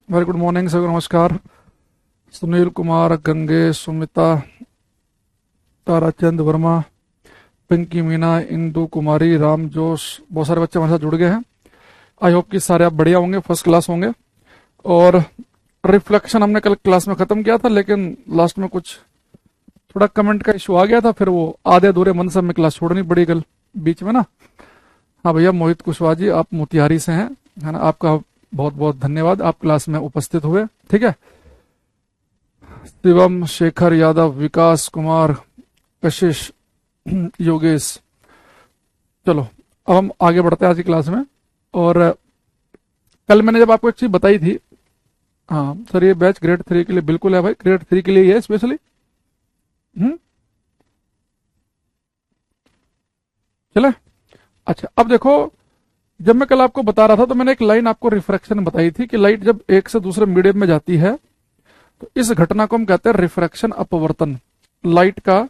Very good morning sir, नमस्कार। सुनील कुमार, गंगेश, सुमिता, ताराचंद वर्मा, पिंकी मीना, इंदु कुमारी, राम जोश, बहुत सारे बच्चे हमारे साथ जुड़ गए हैं। आई होप कि सारे आप बढ़िया होंगे, फर्स्ट क्लास होंगे। और रिफ्लेक्शन हमने कल क्लास में खत्म किया था, लेकिन लास्ट में कुछ थोड़ा कमेंट का इशू आ गया था, फिर वो आधे अधूरे मन से हमें क्लास छोड़नी पड़ी कल बीच में ना। हाँ भैया, मोहित कुशवाहा जी, आप मोतिहारी से हैं, है ना। आपका बहुत बहुत धन्यवाद, आप क्लास में उपस्थित हुए। ठीक है। शिवम, शेखर यादव, विकास कुमार, कशिश, योगेश। चलो अब हम आगे बढ़ते हैं आज की क्लास में। और कल मैंने जब आपको एक चीज बताई थी, हाँ सर ये बैच ग्रेड 3 के लिए बिल्कुल है भाई, ग्रेड 3 के लिए ही है स्पेशली। चले। अच्छा अब देखो, जब मैं कल आपको बता रहा था तो मैंने एक लाइन आपको रिफ्रैक्शन बताई थी कि लाइट जब एक से दूसरे मीडियम में जाती है तो इस घटना को हम कहते हैं रिफ्रैक्शन, अपवर्तन। लाइट का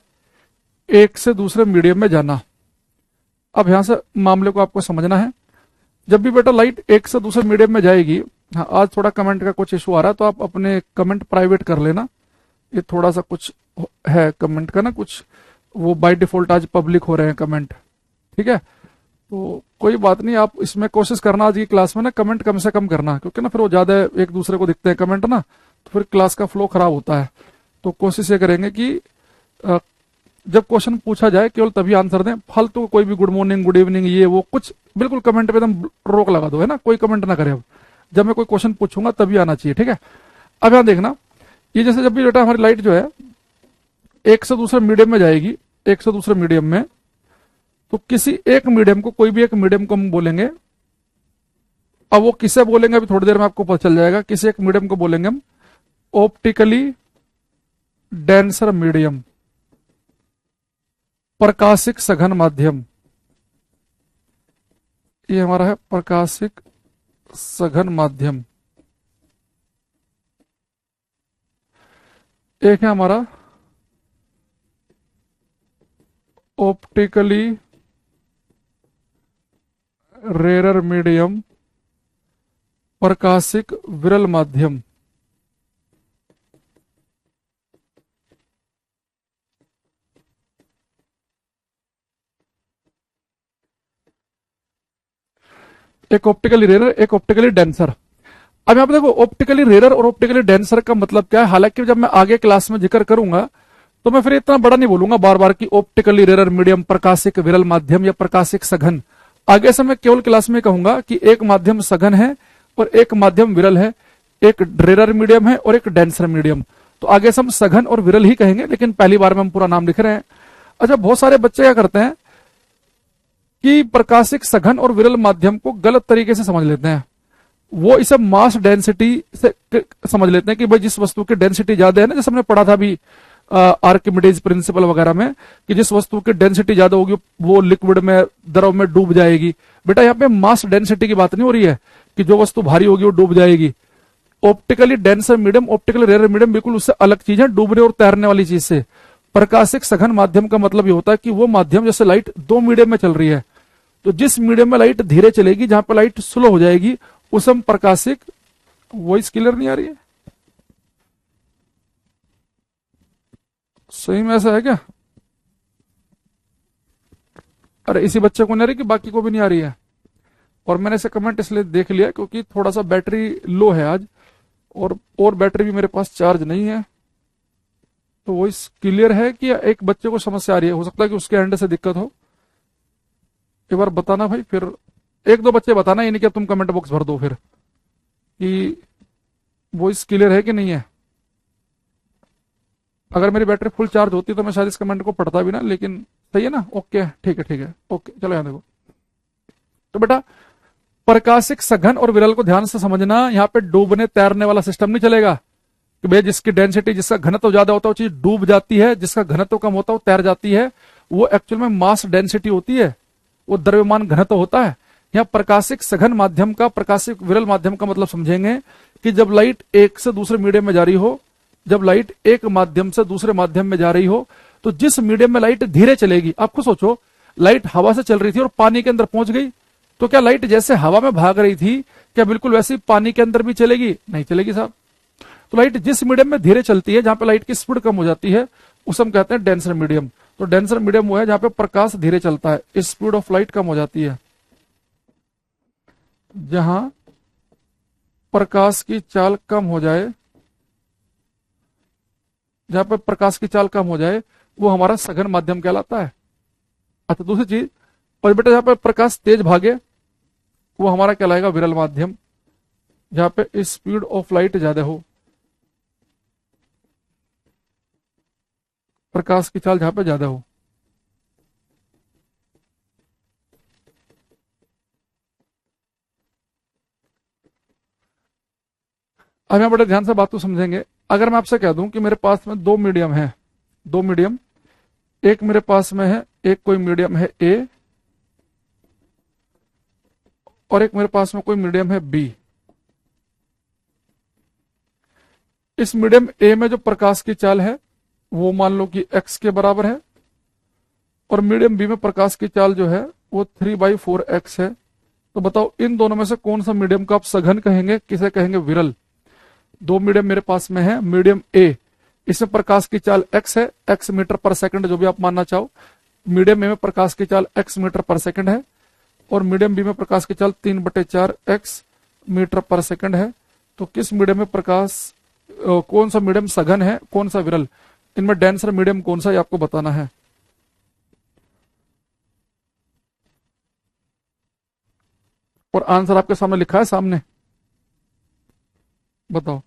एक से दूसरे मीडियम में जाना। अब यहां से मामले को आपको समझना है। जब भी बेटा लाइट एक से दूसरे मीडियम में जाएगी, हाँ आज थोड़ा कमेंट का कुछ इशू आ रहा है तो आप अपने कमेंट प्राइवेट कर लेना। ये थोड़ा सा कुछ है कमेंट का ना, कुछ वो बाय डिफॉल्ट आज पब्लिक हो रहे हैं कमेंट। ठीक है, तो कोई बात नहीं, आप इसमें कोशिश करना आज की क्लास में ना कमेंट कम से कम करना, क्योंकि ना फिर वो ज्यादा एक दूसरे को दिखते हैं कमेंट ना, तो फिर क्लास का फ्लो खराब होता है। तो कोशिश ये करेंगे कि जब क्वेश्चन पूछा जाए केवल तभी आंसर दें। फालतू कोई भी गुड मॉर्निंग, गुड इवनिंग, ये वो कुछ बिल्कुल कमेंट पे एकदम रोक लगा दो, है ना, कोई कमेंट ना करे। अब जब मैं कोई क्वेश्चन पूछूंगा तभी आना चाहिए। ठीक है। अब यहां देखना, ये जैसे जब भी बेटा हमारी लाइट जो है एक से दूसरे मीडियम में जाएगी, एक से दूसरे मीडियम में, तो किसी एक मीडियम को, कोई भी एक मीडियम को हम बोलेंगे। अब वो किसे बोलेंगे अभी थोड़ी देर में आपको पता चल जाएगा। किसी एक मीडियम को बोलेंगे हम ऑप्टिकली डेंसर मीडियम, प्रकाशिक सघन माध्यम। ये हमारा है प्रकाशिक सघन माध्यम। एक है हमारा ऑप्टिकली रेरर मीडियम, प्रकाशिक विरल माध्यम। एक ऑप्टिकली रेरर, एक ऑप्टिकली डेंसर। अब यहां पे देखो, ऑप्टिकली रेरर और ऑप्टिकली डेंसर का मतलब क्या है। हालांकि जब मैं आगे क्लास में जिक्र करूंगा तो मैं फिर इतना बड़ा नहीं बोलूंगा बार बार कि ऑप्टिकली रेरर मीडियम, प्रकाशिक विरल माध्यम या प्रकाशिक सघन। आगे से मैं केवल क्लास में कहूंगा कि एक माध्यम सघन है और एक माध्यम विरल है, एक रेरर मीडियम है और एक डेंसर मीडियम। तो आगे से हम सघन और विरल ही कहेंगे, लेकिन पहली बार में हम पूरा नाम लिख रहे हैं। अच्छा, बहुत सारे बच्चे क्या करते हैं कि प्रकाशिक सघन और विरल माध्यम को गलत तरीके से समझ लेते हैं। वो इसे मास डेंसिटी से समझ लेते हैं कि भाई जिस वस्तु की डेंसिटी ज्यादा है ना, जैसे हमने पढ़ा था अभी आर्किमिडीज प्रिंसिपल वगैरह में, कि जिस वस्तु की डेंसिटी ज्यादा होगी वो लिक्विड में, द्रव में डूब जाएगी। बेटा यहाँ पे मास डेंसिटी की बात नहीं हो रही है कि जो वस्तु भारी होगी वो डूब जाएगी। Optically denser medium, optically rarer medium बिल्कुल उससे अलग चीज है, डूबने और तैरने वाली चीज से। प्रकाशिक सघन माध्यम का मतलब ये होता है कि वो माध्यम, जैसे लाइट दो मीडियम में चल रही है, तो जिस मीडियम में लाइट धीरे चलेगी, जहां पर लाइट स्लो हो जाएगी, उसे हम प्रकाशिक। वॉइस क्लियर नहीं आ रही है? सही में ऐसा है क्या? अरे इसी बच्चे को नहीं आ रही कि बाकी को भी नहीं आ रही है? और मैंने इसे कमेंट इसलिए देख लिया क्योंकि थोड़ा सा बैटरी लो है आज, और बैटरी भी मेरे पास चार्ज नहीं है। तो वॉइस क्लियर है कि एक बच्चे को समस्या आ रही है? हो सकता है कि उसके एंड से दिक्कत हो। एक बार बताना भाई, फिर एक दो बच्चे बताना, ये नहीं कि तुम कमेंट बॉक्स भर दो फिर कि वॉइस क्लियर है कि नहीं है। अगर मेरी बैटरी फुल चार्ज होती तो मैं शायद इस कमेंट को पढ़ता भी ना, लेकिन सही है ना? ओके, ठीक है ठीक है, ओके। चलो यहां देखो, तो बेटा प्रकाशिक सघन और विरल को ध्यान से समझना। यहाँ पे डूबने तैरने वाला सिस्टम नहीं चलेगा कि भैया जिसकी डेंसिटी, जिसका घनत्व ज्यादा होता है वो चीज डूब जाती है, जिसका घनत्व कम होता है वो तैर जाती है। वो एक्चुअल में मास डेंसिटी होती है, वो द्रव्यमान घनत्व होता है। यहाँ प्रकाशिक सघन माध्यम का, प्रकाशिक विरल माध्यम का मतलब समझेंगे कि जब लाइट एक से दूसरे मीडियम में जा रही हो, जब लाइट एक माध्यम से दूसरे माध्यम में जा रही हो, तो जिस मीडियम में लाइट धीरे चलेगी, आपको सोचो लाइट हवा से चल रही थी और पानी के अंदर पहुंच गई, तो क्या लाइट जैसे हवा में भाग रही थी, क्या बिल्कुल वैसे ही पानी के अंदर भी चलेगी? नहीं चलेगी साहब। तो लाइट जिस मीडियम में धीरे चलती है, जहां पे लाइट की स्पीड कम हो जाती है, उसे हम कहते हैं डेंसर मीडियम। तो डेंसर मीडियम वो है जहां पे प्रकाश धीरे चलता है, स्पीड ऑफ लाइट कम हो जाती है। जहां प्रकाश की चाल कम हो जाए, जहां पर प्रकाश की चाल कम हो जाए, वो हमारा सघन माध्यम कहलाता है। अच्छा, दूसरी चीज, और बेटा जहां पर प्रकाश तेज भागे, वो हमारा कहलाएगा विरल माध्यम, जहां पे स्पीड ऑफ लाइट ज्यादा हो, प्रकाश की चाल जहां पे ज्यादा हो। अब यहां बड़े ध्यान से बात को समझेंगे। अगर मैं आपसे कह दूं कि मेरे पास में दो मीडियम है, दो मीडियम, एक मेरे पास में है, एक कोई मीडियम है ए, और एक मेरे पास में कोई मीडियम है बी। इस मीडियम ए में जो प्रकाश की चाल है वो मान लो कि x के बराबर है, और मीडियम बी में प्रकाश की चाल जो है वो 3/4x है। तो बताओ इन दोनों में से कौन सा मीडियम को आप सघन कहेंगे, किसे कहेंगे विरल? दो मीडियम मेरे पास में है, मीडियम ए, इसमें प्रकाश की चाल x है, x मीटर पर सेकंड, जो भी आप मानना चाहो। मीडियम ए में प्रकाश की चाल x मीटर पर सेकंड है, और मीडियम बी में प्रकाश की चाल 3/4x मीटर पर सेकंड है। तो किस मीडियम में प्रकाश, कौन सा मीडियम सघन है, कौन सा विरल? इनमें डेंसर मीडियम कौन सा, ये आपको बताना है। और आंसर आपके सामने लिखा है, सामने बताओ।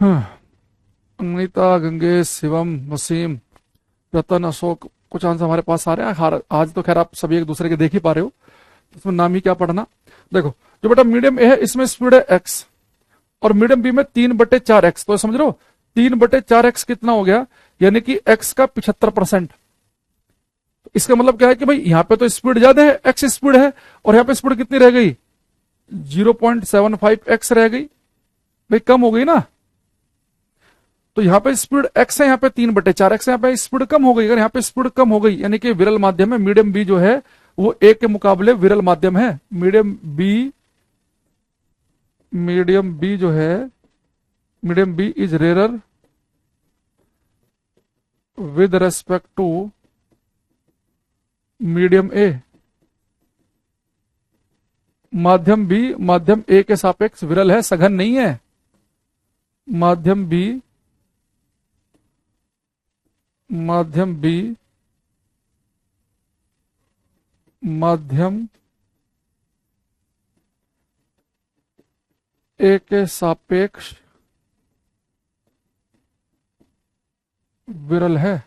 हाँ, अनीता, गंगेश, शिवम, वसीम, रतन, अशोक, कुछ आंसर हमारे पास आ रहे हैं। आज तो खैर आप सभी एक दूसरे के देख ही पा रहे हो, इसमें नाम ही क्या पढ़ना। देखो, जो बेटा मीडियम ए है इसमें स्पीड है x, और मीडियम बी में 3/4x। तो समझ लो 3/4x कितना हो गया, यानी कि x का 75%। इसका मतलब क्या है कि भाई यहाँ पे तो स्पीड ज्यादा है, x स्पीड है, और यहाँ पे स्पीड कितनी रह गई, 0.75x रह गई, भाई कम हो गई ना। तो यहाँ पे स्पीड x है, यहाँ पे 3/4x है, यहाँ पे स्पीड कम हो गई। अगर यहाँ पे स्पीड कम हो गई यानी कि विरल माध्यम है। मीडियम बी जो है वो ए के मुकाबले विरल माध्यम है। मीडियम बी जो है, medium B is rarer with respect to medium A. माध्यम बी माध्यम ए के सापेक्ष विरल है, सघन नहीं है। माध्यम बी माध्यम ए के सापेक्ष विरल है।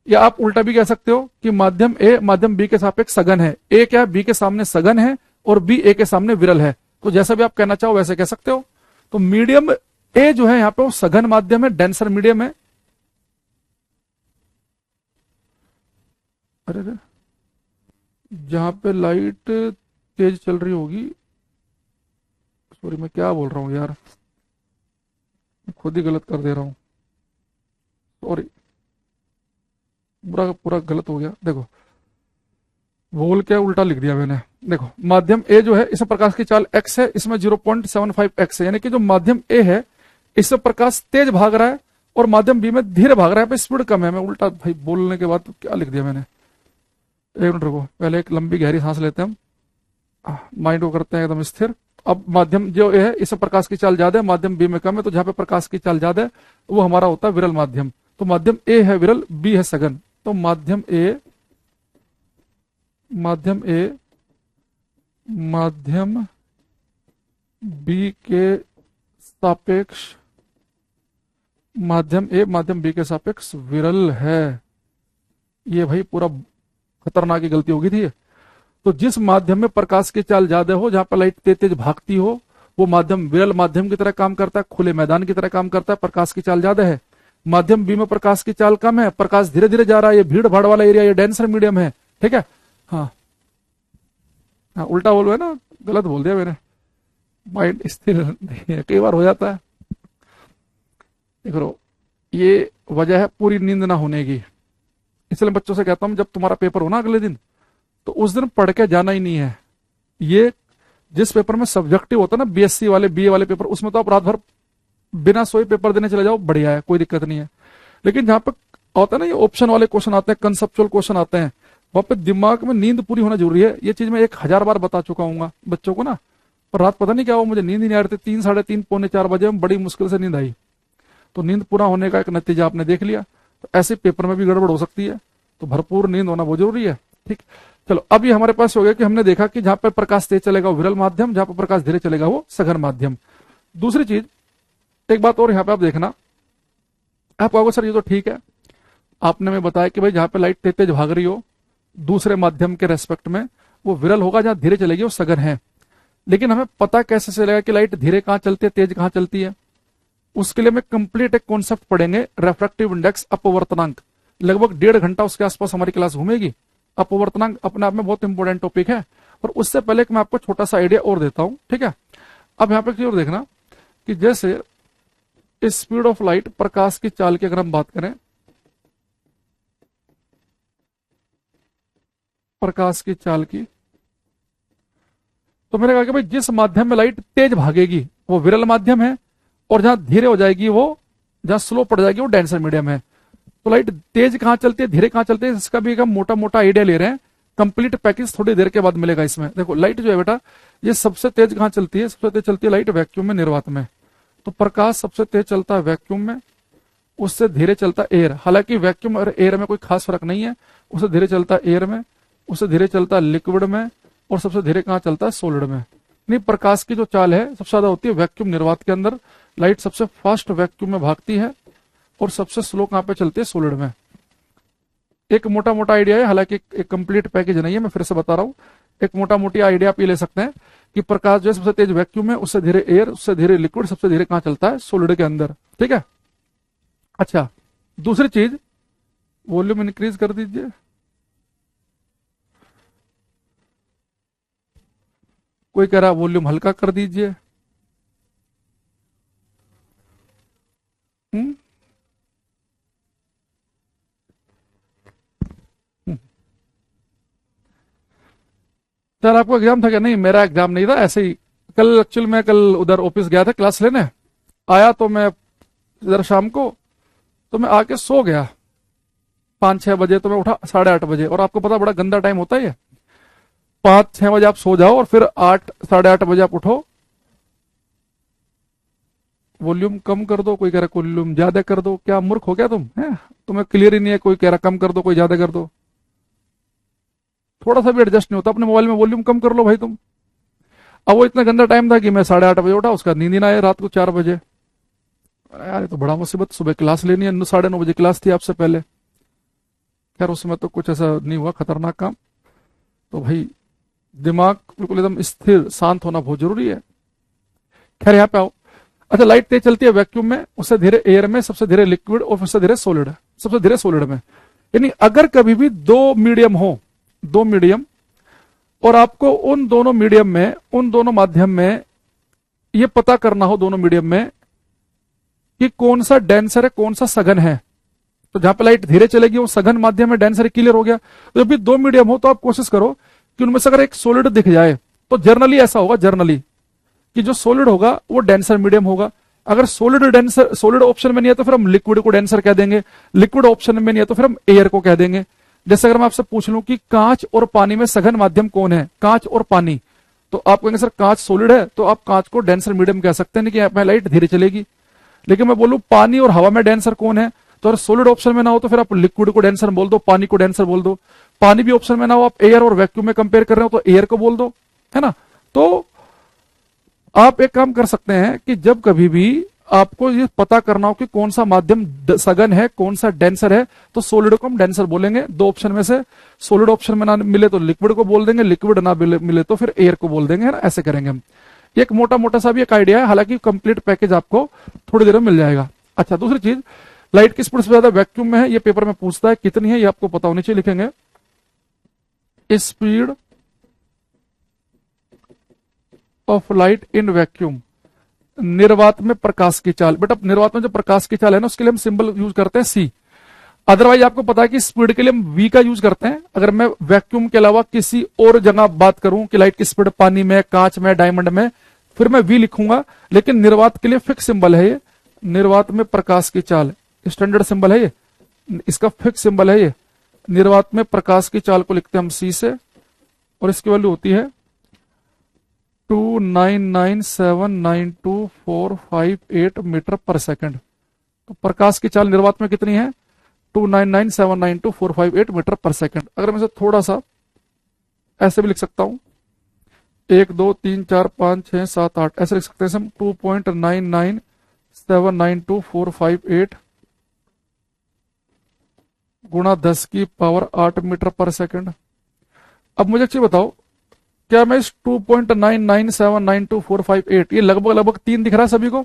या आप उल्टा भी कह सकते हो कि माध्यम ए माध्यम बी के सापेक्ष सघन है। ए क्या है, बी के सामने सघन है, और बी ए के सामने विरल है। तो जैसा भी आप कहना चाहो वैसे कह सकते हो। तो मीडियम ए जो है यहाँ पे वो सघन माध्यम है, डेंसर मीडियम है। अरे जहां पे लाइट तेज चल रही होगी, सॉरी मैं क्या बोल रहा हूं यार, खुद ही गलत कर दे रहा हूं, सॉरी, पूरा पूरा गलत हो गया। देखो बोल के उल्टा लिख दिया मैंने। देखो माध्यम ए जो है इसमें प्रकाश की चाल x है, इसमें 0.75x है, यानी कि जो माध्यम ए है इसमें प्रकाश तेज भाग रहा है, और माध्यम बी में धीरे भाग रहा है, स्पीड कम है। मैं उल्टा भाई बोलने के बाद तो क्या लिख दिया मैंने। एक मिनट रुको, पहले एक लंबी गहरी सांस लेते हैं हम, माइंड को करते हैं एकदम स्थिर। अब माध्यम जो ए है इसमें प्रकाश की चाल ज्यादा है, माध्यम बी में कम है, तो जहां पे प्रकाश की चाल ज्यादा है वो हमारा होता है विरल माध्यम। तो माध्यम ए है विरल, बी है सघन। तो माध्यम बी के सापेक्ष, माध्यम ए माध्यम बी के सापेक्ष विरल है। ये भाई पूरा खतरनाक की गलती होगी थी। तो जिस माध्यम में प्रकाश की चाल ज्यादा हो, जहां पर लाइट तेज तेज भागती हो, वो माध्यम विरल माध्यम की तरह काम करता है, खुले मैदान की तरह काम करता है, प्रकाश की चाल ज्यादा है। माध्यम बी में प्रकाश की चाल कम है, प्रकाश धीरे धीरे जा रहा है, ये भीड़ भाड़ वाला एरिया, ये डेंसर मीडियम है। ठीक है, हाँ हाँ, उल्टा बोलो है ना, गलत बोल दिया मैंने, माइंड स्थिर नहीं है, कई बार हो जाता है। देखो ये वजह है पूरी नींद ना होने की। इसलिए बच्चों से कहता हूं जब तुम्हारा पेपर हो ना अगले दिन, तो उस दिन पढ़ के जाना ही नहीं है। ये जिस पेपर में सब्जेक्टिव होता है ना, बीएससी वाले बीए वाले पेपर, उसमें तो आप रात भर बिना सोए पेपर देने चले जाओ, बढ़िया है, कोई दिक्कत नहीं है। लेकिन जहां पे होता है ना ये ऑप्शन वाले क्वेश्चन आते हैं, कंसेप्चुअल क्वेश्चन आते हैं, वहां पे दिमाग में नींद पूरी होना जरूरी है। ये चीज मैं 1000 बार बता चुका हूँ बच्चों को ना, पर रात पता नहीं क्या हुआ, मुझे नींद ही नहीं आ रही थी। 3, साढ़े 3, पौने 4 बजे में बड़ी मुश्किल से नींद आई। तो नींद पूरा होने का एक नतीजा आपने देख लिया। तो ऐसे पेपर में भी गड़बड़ हो सकती है, तो भरपूर नींद होना बहुत जरूरी है। ठीक, चलो अब ये हमारे पास हो गया कि हमने देखा कि जहां पर प्रकाश तेज चलेगा वो विरल माध्यम, जहां पर प्रकाश धीरे चलेगा वो सघन माध्यम। दूसरी चीज, एक बात और यहां पे आप देखना, आप कहोगे सर ये तो ठीक है, आपने मैं बताया कि भाई जहां पे लाइट तेज तेज भाग रही हो दूसरे माध्यम के रेस्पेक्ट में, वो विरल होगा, जहां धीरे चलेगी वो सघन है। लेकिन हमें पता कैसे चलेगा कि लाइट धीरे कहां चलती है, तेज कहां चलती है? उसके लिए मैं कंप्लीट एक कॉन्सेप्ट पढ़ेंगे, रेफ्रैक्टिव इंडेक्स, अपवर्तनांक। लगभग 1.5 घंटा उसके आसपास हमारी क्लास घूमेगी। अपवर्तनांक अपने आप में बहुत इंपॉर्टेंट टॉपिक है, और उससे पहले मैं आपको छोटा सा आइडिया और देता हूं। ठीक है, अब यहां पर और देखना कि जैसे स्पीड ऑफ लाइट, प्रकाश की चाल की अगर हम बात करें, प्रकाश की चाल की, तो मैंने कहा कि भाई जिस माध्यम में लाइट तेज भागेगी वो विरल माध्यम है, और जहां धीरे हो जाएगी वो, जहां स्लो पड़ जाएगी वो डेंसर मीडियम है। तो लाइट तेज कहां चलती है, धीरे कहां चलती है, इसका भी एक हम मोटा मोटा आइडिया ले रहे हैं। कंप्लीट पैकेज थोड़ी देर के बाद मिलेगा इसमें। देखो लाइट जो है बेटा, ये सबसे तेज कहां चलती है? सबसे तेज चलती है लाइट वैक्यूम में, निर्वात में। तो प्रकाश सबसे तेज चलता है वैक्यूम में, उससे धीरे चलता है एयर। हालांकि वैक्यूम और एयर में कोई खास फर्क नहीं है, उससे धीरे चलता है एयर में, उससे धीरे चलता है लिक्विड में, और सबसे धीरे कहां चलता है? सॉलिड में। नहीं, प्रकाश की जो चाल है सबसे ज्यादा होती है वैक्यूम निर्वात के अंदर। लाइट सबसे फास्ट वैक्यूम में भागती है, और सबसे स्लो कहां पे चलती है? सॉलिड में। एक मोटा मोटा आइडिया है, हालांकि एक कंप्लीट पैकेज नहीं है, मैं फिर से बता रहा हूं। एक मोटा मोटी आइडिया आप ये ले सकते हैं कि प्रकाश जो है सबसे तेज वैक्यूम है, उससे धीरे एयर, उससे धीरे लिक्विड, सबसे धीरे कहां चलता है? सॉलिड के अंदर। ठीक है, अच्छा दूसरी चीज, वॉल्यूम इंक्रीज कर दीजिए। कोई कह रहा वॉल्यूम हल्का कर दीजिए। हम्म सर आपको एग्जाम था क्या? नहीं, मेरा एग्जाम नहीं था, ऐसे ही कल एक्चुअल में कल उधर ऑफिस गया था क्लास लेने, आया तो मैं इधर शाम को, तो मैं आके सो गया 5-6 बजे, तो मैं उठा 8:30 बजे। और आपको पता बड़ा गंदा टाइम होता है ये, 5-6 बजे आप सो जाओ और फिर 8, 8:30 बजे आप उठो। वॉल्यूम कम कर दो, कोई कह रहा वॉल्यूम ज्यादा कर दो। क्या मूर्ख हो गया तुम? है तुम्हें क्लियर ही नहीं है, कोई कह रहा कम कर दो, कोई ज्यादा कर दो। थोड़ा सा भी एडजस्ट नहीं होता, अपने मोबाइल में वॉल्यूम कम कर लो भाई तुम। अब वो इतना गंदा टाइम था कि मैं 8:30 बजे उठा, उसका नींद ही ना आया रात को 4 बजे। यार ये तो बड़ा मुसीबत, सुबह क्लास लेनी है, 9:30 बजे क्लास थी आपसे पहले। खैर उसमें तो कुछ ऐसा नहीं हुआ खतरनाक काम। तो भाई दिमाग बिल्कुल एकदम स्थिर शांत होना बहुत जरूरी है। खैर यहाँ पे आओ। अच्छा, लाइट तेज चलती है वैक्यूम में, उससे धीरे एयर में, सबसे धीरे लिक्विड, और उससे धीरे सॉलिड, सबसे धीरे सॉलिड में। यानी अगर कभी भी 2 मीडियम हो, 2 मीडियम, और आपको उन दोनों मीडियम में, उन दोनों माध्यम में ये पता करना हो, दोनों मीडियम में कि कौन सा डेंसर है, कौन सा सघन है, तो जहां पे लाइट धीरे चलेगी वो सघन माध्यम में, डेंसर क्लियर हो गया। तो जब भी 2 मीडियम हो तो आप कोशिश करो कि उनमें से अगर एक सॉलिड दिख जाए, तो जर्नली ऐसा होगा, जर्नली कि जो सॉलिड होगा वो डेंसर मीडियम होगा। अगर सॉलिड ऑप्शन में नहीं है तो फिर हम लिक्विड को डेंसर कह देंगे, लिक्विड ऑप्शन में नहीं है तो फिर हम एयर को कह देंगे। जैसे अगर मैं आपसे पूछ लूं कि कांच और पानी में सघन माध्यम कौन है, कांच और पानी, तो आप कहेंगे सर कांच सॉलिड है, तो आप कांच को डेंसर मीडियम कह सकते हैं कि यहाँ लाइट धीरे चलेगी। लेकिन मैं बोलूं पानी और हवा में डेंसर कौन है, तो अगर सॉलिड ऑप्शन में ना हो तो फिर आप लिक्विड को डेंसर बोल दो, पानी को डेंसर बोल दो। पानी भी ऑप्शन में ना हो, आप एयर और वैक्यूम में कंपेयर कर रहे हो तो एयर को बोल दो, है ना। तो आप एक काम कर सकते हैं कि जब कभी भी आपको ये पता करना हो कि कौन सा माध्यम सघन है, कौन सा डेंसर है, तो सॉलिड को हम डेंसर बोलेंगे। 2 ऑप्शन में से सॉलिड ऑप्शन में ना मिले तो लिक्विड को बोल देंगे, लिक्विड ना मिले तो फिर एयर को बोल देंगे, है ना, ऐसे करेंगे हम। एक मोटा मोटा सा भी एक आइडिया है, हालांकि कंप्लीट पैकेज आपको थोड़ी देर में मिल जाएगा। अच्छा, दूसरी चीज, लाइट की स्पीड सबसे ज्यादा वैक्यूम में है, ये पेपर में पूछता है कितनी है, ये आपको पता होनी चाहिए। लिखेंगे speed of light in vacuum, निर्वात में प्रकाश की चाल। बेटा निर्वात में जो प्रकाश की चाल है ना, उसके लिए हम सिंबल यूज करते हैं सी। अदरवाइज आपको पता है कि स्पीड के लिए हम वी का यूज करते हैं। अगर मैं वैक्यूम के अलावा किसी और जगह बात करूं कि लाइट की स्पीड पानी में, कांच में, डायमंड में, फिर मैं वी लिखूंगा। लेकिन निर्वात के लिए फिक्स सिंबल है ये, निर्वात में प्रकाश की चाल, स्टैंडर्ड सिंबल है ये, इसका फिक्स सिंबल है ये। निर्वात में प्रकाश की चाल को लिखते हैं हम सी से, और इसकी वैल्यू होती है 299792458 मीटर पर सेकंड। तो प्रकाश की चाल निर्वात में कितनी है? 299792458 मीटर पर सेकंड। अगर मैं इसे थोड़ा सा ऐसे भी लिख सकता हूं, 1 2 3 4 5 6 7 8 ऐसे लिख सकते हैं हम, 2.99792458 गुणा 10 की पावर 8 मीटर पर सेकंड। अब मुझे एक चीज बताओ, क्या मैं इस 2.99792458, ये लगभग लगभग 3 दिख रहा है सभी को?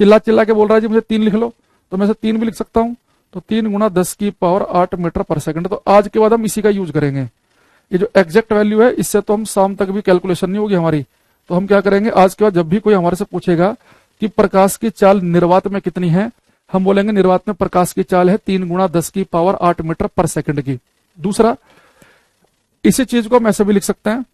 चिल्ला चिल्ला के बोल रहा है जी मुझे 3 लिख लो, तो मैं इसे 3 भी लिख सकता हूं। तो 3 गुणा 10 की पावर 8 मीटर पर सेकंड। तो आज के बाद हम इसी का यूज करेंगे। ये जो एग्जैक्ट वैल्यू है, इससे तो हम शाम तक भी कैलकुलेशन नहीं होगी हमारी। तो हम क्या करेंगे, आज के बाद जब भी कोई हमारे से पूछेगा कि प्रकाश की चाल निर्वात में कितनी है, हम बोलेंगे निर्वात में प्रकाश की चाल है 3 गुणा 10 की पावर 8 मीटर पर सेकंड की। दूसरा, इसी चीज को हम ऐसे भी लिख सकते हैं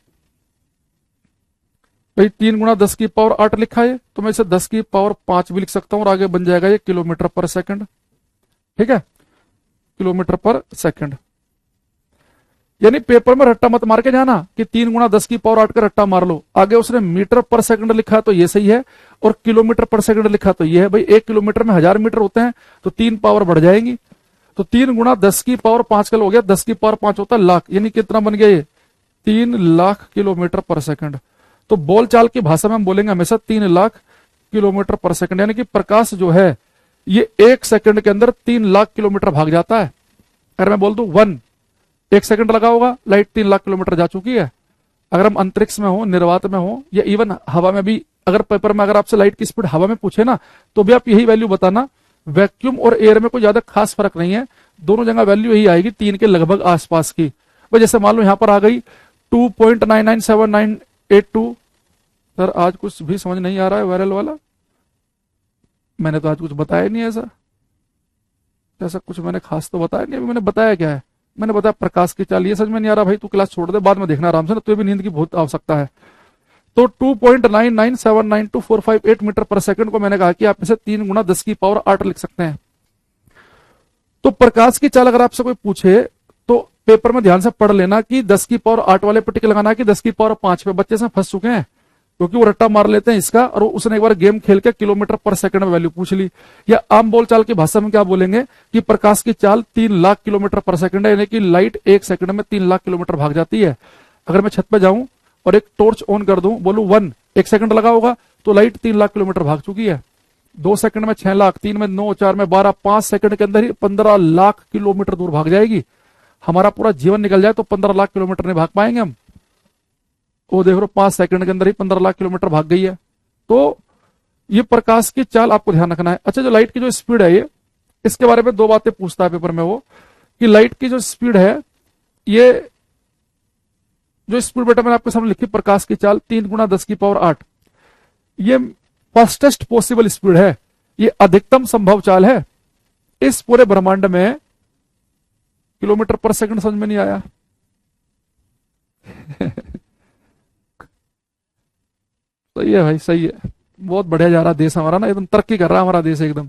भाई, 3 गुणा 10 की पावर 8 लिखा है, तो मैं इसे 10 की पावर 5 भी लिख सकता हूं, और आगे बन जाएगा ये किलोमीटर पर सेकंड। ठीक है, किलोमीटर पर सेकंड। यानी पेपर में रट्टा मत मार के जाना कि 3 गुणा 10 की पावर 8 का रट्टा मार लो। आगे उसने मीटर पर सेकंड लिखा तो ये सही है, और किलोमीटर पर सेकंड लिखा तो ये है। भाई 1 किलोमीटर में 1000 मीटर होते हैं, तो 3 पावर बढ़ जाएंगी। तो 3 गुणा 10 की पावर 5 का हो गया, 10 की पावर 5 होता है लाख, यानी कितना बन गया ये? 3 लाख किलोमीटर पर सेकंड। तो बोलचाल की भाषा में हम बोलेंगे हमेशा 3 लाख किलोमीटर पर सेकंड। यानी कि प्रकाश जो है ये 1 सेकंड के अंदर 3 लाख किलोमीटर भाग जाता है। अगर मैं बोल दूं 1 सेकंड लगा होगा, लाइट 3 लाख किलोमीटर जा चुकी है। अगर हम अंतरिक्ष में हो, निर्वात में हो, या इवन हवा में भी, अगर पेपर में अगर आपसे लाइट की स्पीड हवा में पूछे ना, तो भी आप यही वैल्यू बताना। वैक्यूम और एयर में कोई ज्यादा खास फर्क नहीं है, दोनों जगह वैल्यू यही आएगी, 3 के लगभग आसपास की। भाई जैसे मान लो यहां पर आ गई 2.997982। सर आज कुछ भी समझ नहीं आ रहा है वायरल वाला, मैंने तो आज कुछ बताया नहीं ऐसा, ऐसा कुछ मैंने खास तो बताया नहीं। अभी मैंने बताया क्या है? मैंने बताया प्रकाश की चाल। ये समझ में नहीं आ रहा भाई, तू क्लास छोड़ दे, बाद में देखना आराम से ना, तो भी नींद की बहुत आवश्यकता है। तो 2.99792458 मीटर पर सेकंड को मैंने कहा कि आप इसे 3 गुणा 10 की पावर 8 लिख सकते हैं। तो प्रकाश की चाल अगर आपसे कोई पूछे तो पेपर में ध्यान से पढ़ लेना कि 10 की पावर 8 वाले पे टिक लगाना है कि 10 की पावर 5 पे। बच्चे से फंस चुके हैं क्योंकि वो रट्टा मार लेते हैं इसका, और उसने एक बार गेम खेल के किलोमीटर पर सेकंड में वैल्यू पूछ ली। या आम बोलचाल की भाषा में क्या बोलेंगे कि प्रकाश की चाल 3 लाख किलोमीटर पर सेकंड है, यानी कि लाइट 1 सेकंड में 3 लाख किलोमीटर भाग जाती है। अगर मैं छत पे जाऊं और एक टॉर्च ऑन कर दूं, बोलूं 1 सेकंड लगा होगा, तो लाइट 3 लाख किलोमीटर भाग चुकी है। 2 सेकंड में 6 लाख, 3 में 9, 4 में 12, 5 सेकंड के अंदर ही 15 लाख किलोमीटर दूर भाग जाएगी। हमारा पूरा जीवन निकल जाए तो 15 लाख किलोमीटर नहीं भाग पाएंगे हम। वो देख लो 5 सेकंड के अंदर ही 15 लाख किलोमीटर भाग गई है। तो ये प्रकाश की चाल आपको ध्यान रखना है। अच्छा, जो लाइट की जो स्पीड है, ये इसके बारे में 2 बातें पूछता है पेपर में वो, कि लाइट की जो स्पीड है, ये जो स्पीड बेटा मैंने आपके सामने लिखी प्रकाश की चाल 3 गुणा 10 की पावर 8, ये फास्टेस्ट पॉसिबल स्पीड है, ये अधिकतम संभव चाल है इस पूरे ब्रह्मांड में। किलोमीटर पर सेकंड समझ में नहीं आया? सही है भाई, सही है, बहुत बढ़िया जा रहा देश हमारा ना, एकदम तरक्की कर रहा है हमारा देश एकदम।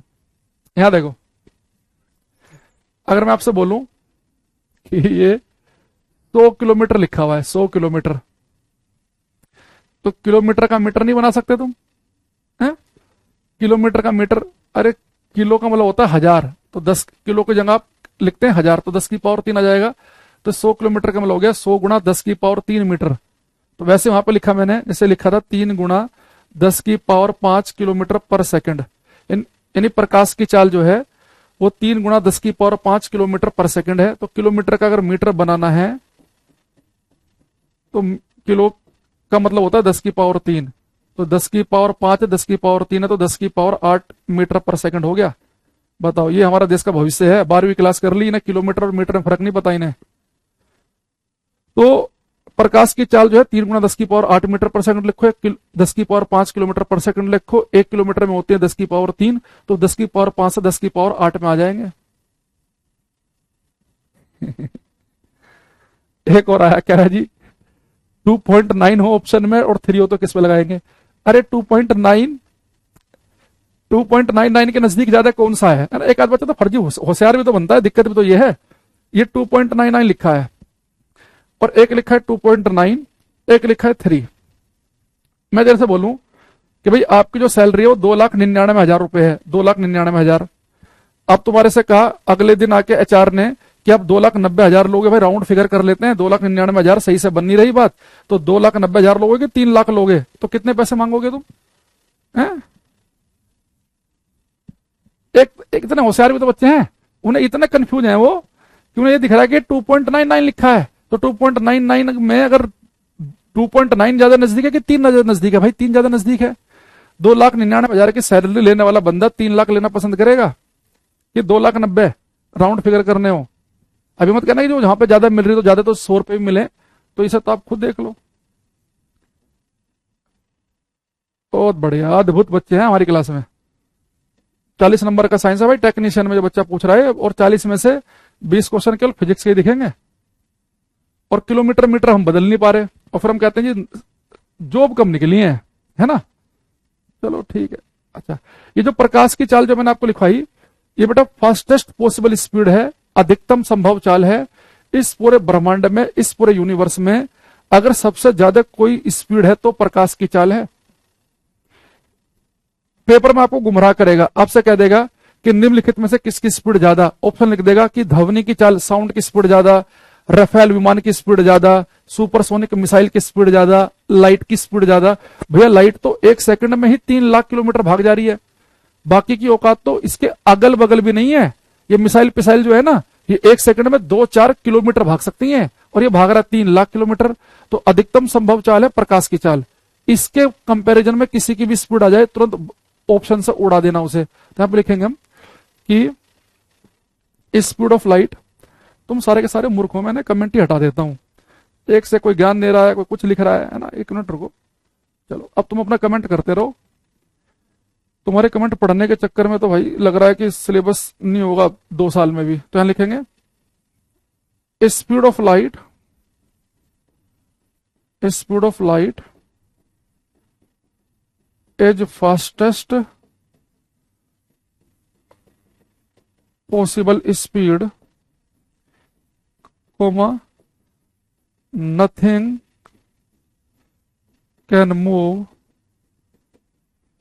यहां देखो, अगर मैं आपसे बोलूं कि ये 100 किलोमीटर लिखा हुआ है, 100 किलोमीटर, तो किलोमीटर का मीटर नहीं बना सकते तुम? है किलोमीटर का मीटर, अरे किलो का मतलब होता है 1000, तो 10 किलो की जगह आप लिखते हैं 1000, तो 10 की पावर 3 आ जाएगा। तो 100 किलोमीटर का मतलब हो गया 100 गुणा 10 की पावर 3 मीटर। तो वैसे वहां पे लिखा मैंने, जैसे लिखा था 3 गुणा 10 की पावर 5 किलोमीटर पर सेकंड। यानी प्रकाश की चाल जो है वो 3 गुणा 10 की पावर 5 किलोमीटर पर सेकंड है। तो किलोमीटर का अगर मीटर बनाना है तो किलो का मतलब होता है 10 की पावर 3, तो 10 की पावर 5 है, 10 की पावर 3 है, तो 10 की पावर 8 मीटर पर सेकंड हो गया। बताओ, ये हमारा देश का भविष्य है। 12वीं क्लास कर ली इन्हें, किलोमीटर और मीटर में फर्क नहीं पता इन्हें। तो प्रकाश की चाल जो है 3 गुना 10 की पावर 8 मीटर पर सेकंड लिखो, 10 की पावर 5 किलोमीटर पर सेकंड लिखो, 1 किलोमीटर में होती है 10 की पावर 3, तो 10 की पावर 5 से 10 की पावर 8 में आ जाएंगे। एक और आया, कह रहा है जी 2.9 हो ऑप्शन में और 3 हो तो किस पे लगाएंगे? अरे 2.99 के नजदीक ज्यादा कौन सा है ना? एक आध बच्चा तो फर्जी होशियार भी तो बनता है, दिक्कत भी तो ये है। ये 2.99 लिखा है और एक लिखा है 2.9, एक लिखा है 3। मैं जैसे बोलूं कि भाई आपकी जो सैलरी है वो 2,99,000 रुपए है, 2,99,000। अब तुम्हारे से कहा अगले दिन आके एचआर ने कि आप 2,90,000 लोगे, भाई राउंड फिगर कर लेते हैं, 2,99,000 सही से बन नहीं रही बात, तो 2,90,000 लोगे कि 3 लाख लोगे, तो कितने पैसे मांगोगे तुम? हैं? एक इतने होशियार भी तो बच्चे हैं, उन्हें इतने कंफ्यूज हैं वो कि उन्हें ये दिख रहा है कि 2.99 लिखा है, तो 2.99 में अगर 2.9 ज्यादा नजदीक है कि 3 ज्यादा नजदीक है? भाई 3 ज्यादा नजदीक है। 2,99,000 की सैलरी लेने वाला बंदा 3 लाख लेना पसंद करेगा कि 2,90,000 राउंड फिगर करने हो? अभी मत कहना कि जो जहां पे ज्यादा मिल रही तो ज्यादा तो 100 रुपए भी मिले, तो इसे तो आप खुद देख लो। बहुत बढ़िया, अद्भुत बच्चे हैं हमारी क्लास में। 40 नंबर का साइंस है भाई, टेक्नीशियन में जो बच्चा पूछ रहा है, और 40 में से 20 क्वेश्चन केवल फिजिक्स के ही दिखेंगे, और किलोमीटर मीटर हम बदल नहीं पा रहे, और फिर हम कहते हैं जी जॉब कम निकली है ना? चलो ठीक है। अच्छा, ये जो प्रकाश की चाल जो मैंने आपको लिखवाई, ये बेटा फास्टेस्ट पॉसिबल स्पीड है, अधिकतम संभव चाल है। इस पूरे ब्रह्मांड में, इस पूरे यूनिवर्स में अगर सबसे ज्यादा कोई स्पीड है तो प्रकाश की चाल है। पेपर में आपको गुमराह करेगा, आपसे कह देगा कि निम्नलिखित में से किसकी स्पीड ज्यादा, ऑप्शन लिख देगा कि ध्वनि की चाल, साउंड की स्पीड ज्यादा, राफेल विमान की स्पीड ज्यादा, सुपरसोनिक मिसाइल की स्पीड ज्यादा, लाइट की स्पीड ज्यादा। भैया लाइट तो 1 सेकंड में ही 3 लाख किलोमीटर भाग जा रही है, बाकी की औकात तो इसके अगल बगल भी नहीं है। ये मिसाइल पिसाइल जो है ना, ये 1 सेकंड में 2-4 किलोमीटर भाग सकती हैं, और ये भाग रहा है 3 लाख किलोमीटर। तो अधिकतम संभव चाल है प्रकाश की चाल। इसके कंपैरिजन में किसी की भी स्पीड आ जाए, तुरंत ऑप्शन से उड़ा देना उसे। तो यहां पर लिखेंगे हम कि स्पीड ऑफ लाइट, तुम सारे के सारे मूर्ख हो, मैंने कमेंट ही हटा देता हूं। एक से कोई ज्ञान दे रहा है, कोई कुछ लिख रहा है ना, 1 मिनट रुको। चलो अब तुम अपना कमेंट करते रहो, तुम्हारे कमेंट पढ़ने के चक्कर में तो भाई लग रहा है कि सिलेबस नहीं होगा 2 साल में भी। तो यहां लिखेंगे speed of light, speed of light is fastest possible speed, comma nothing can move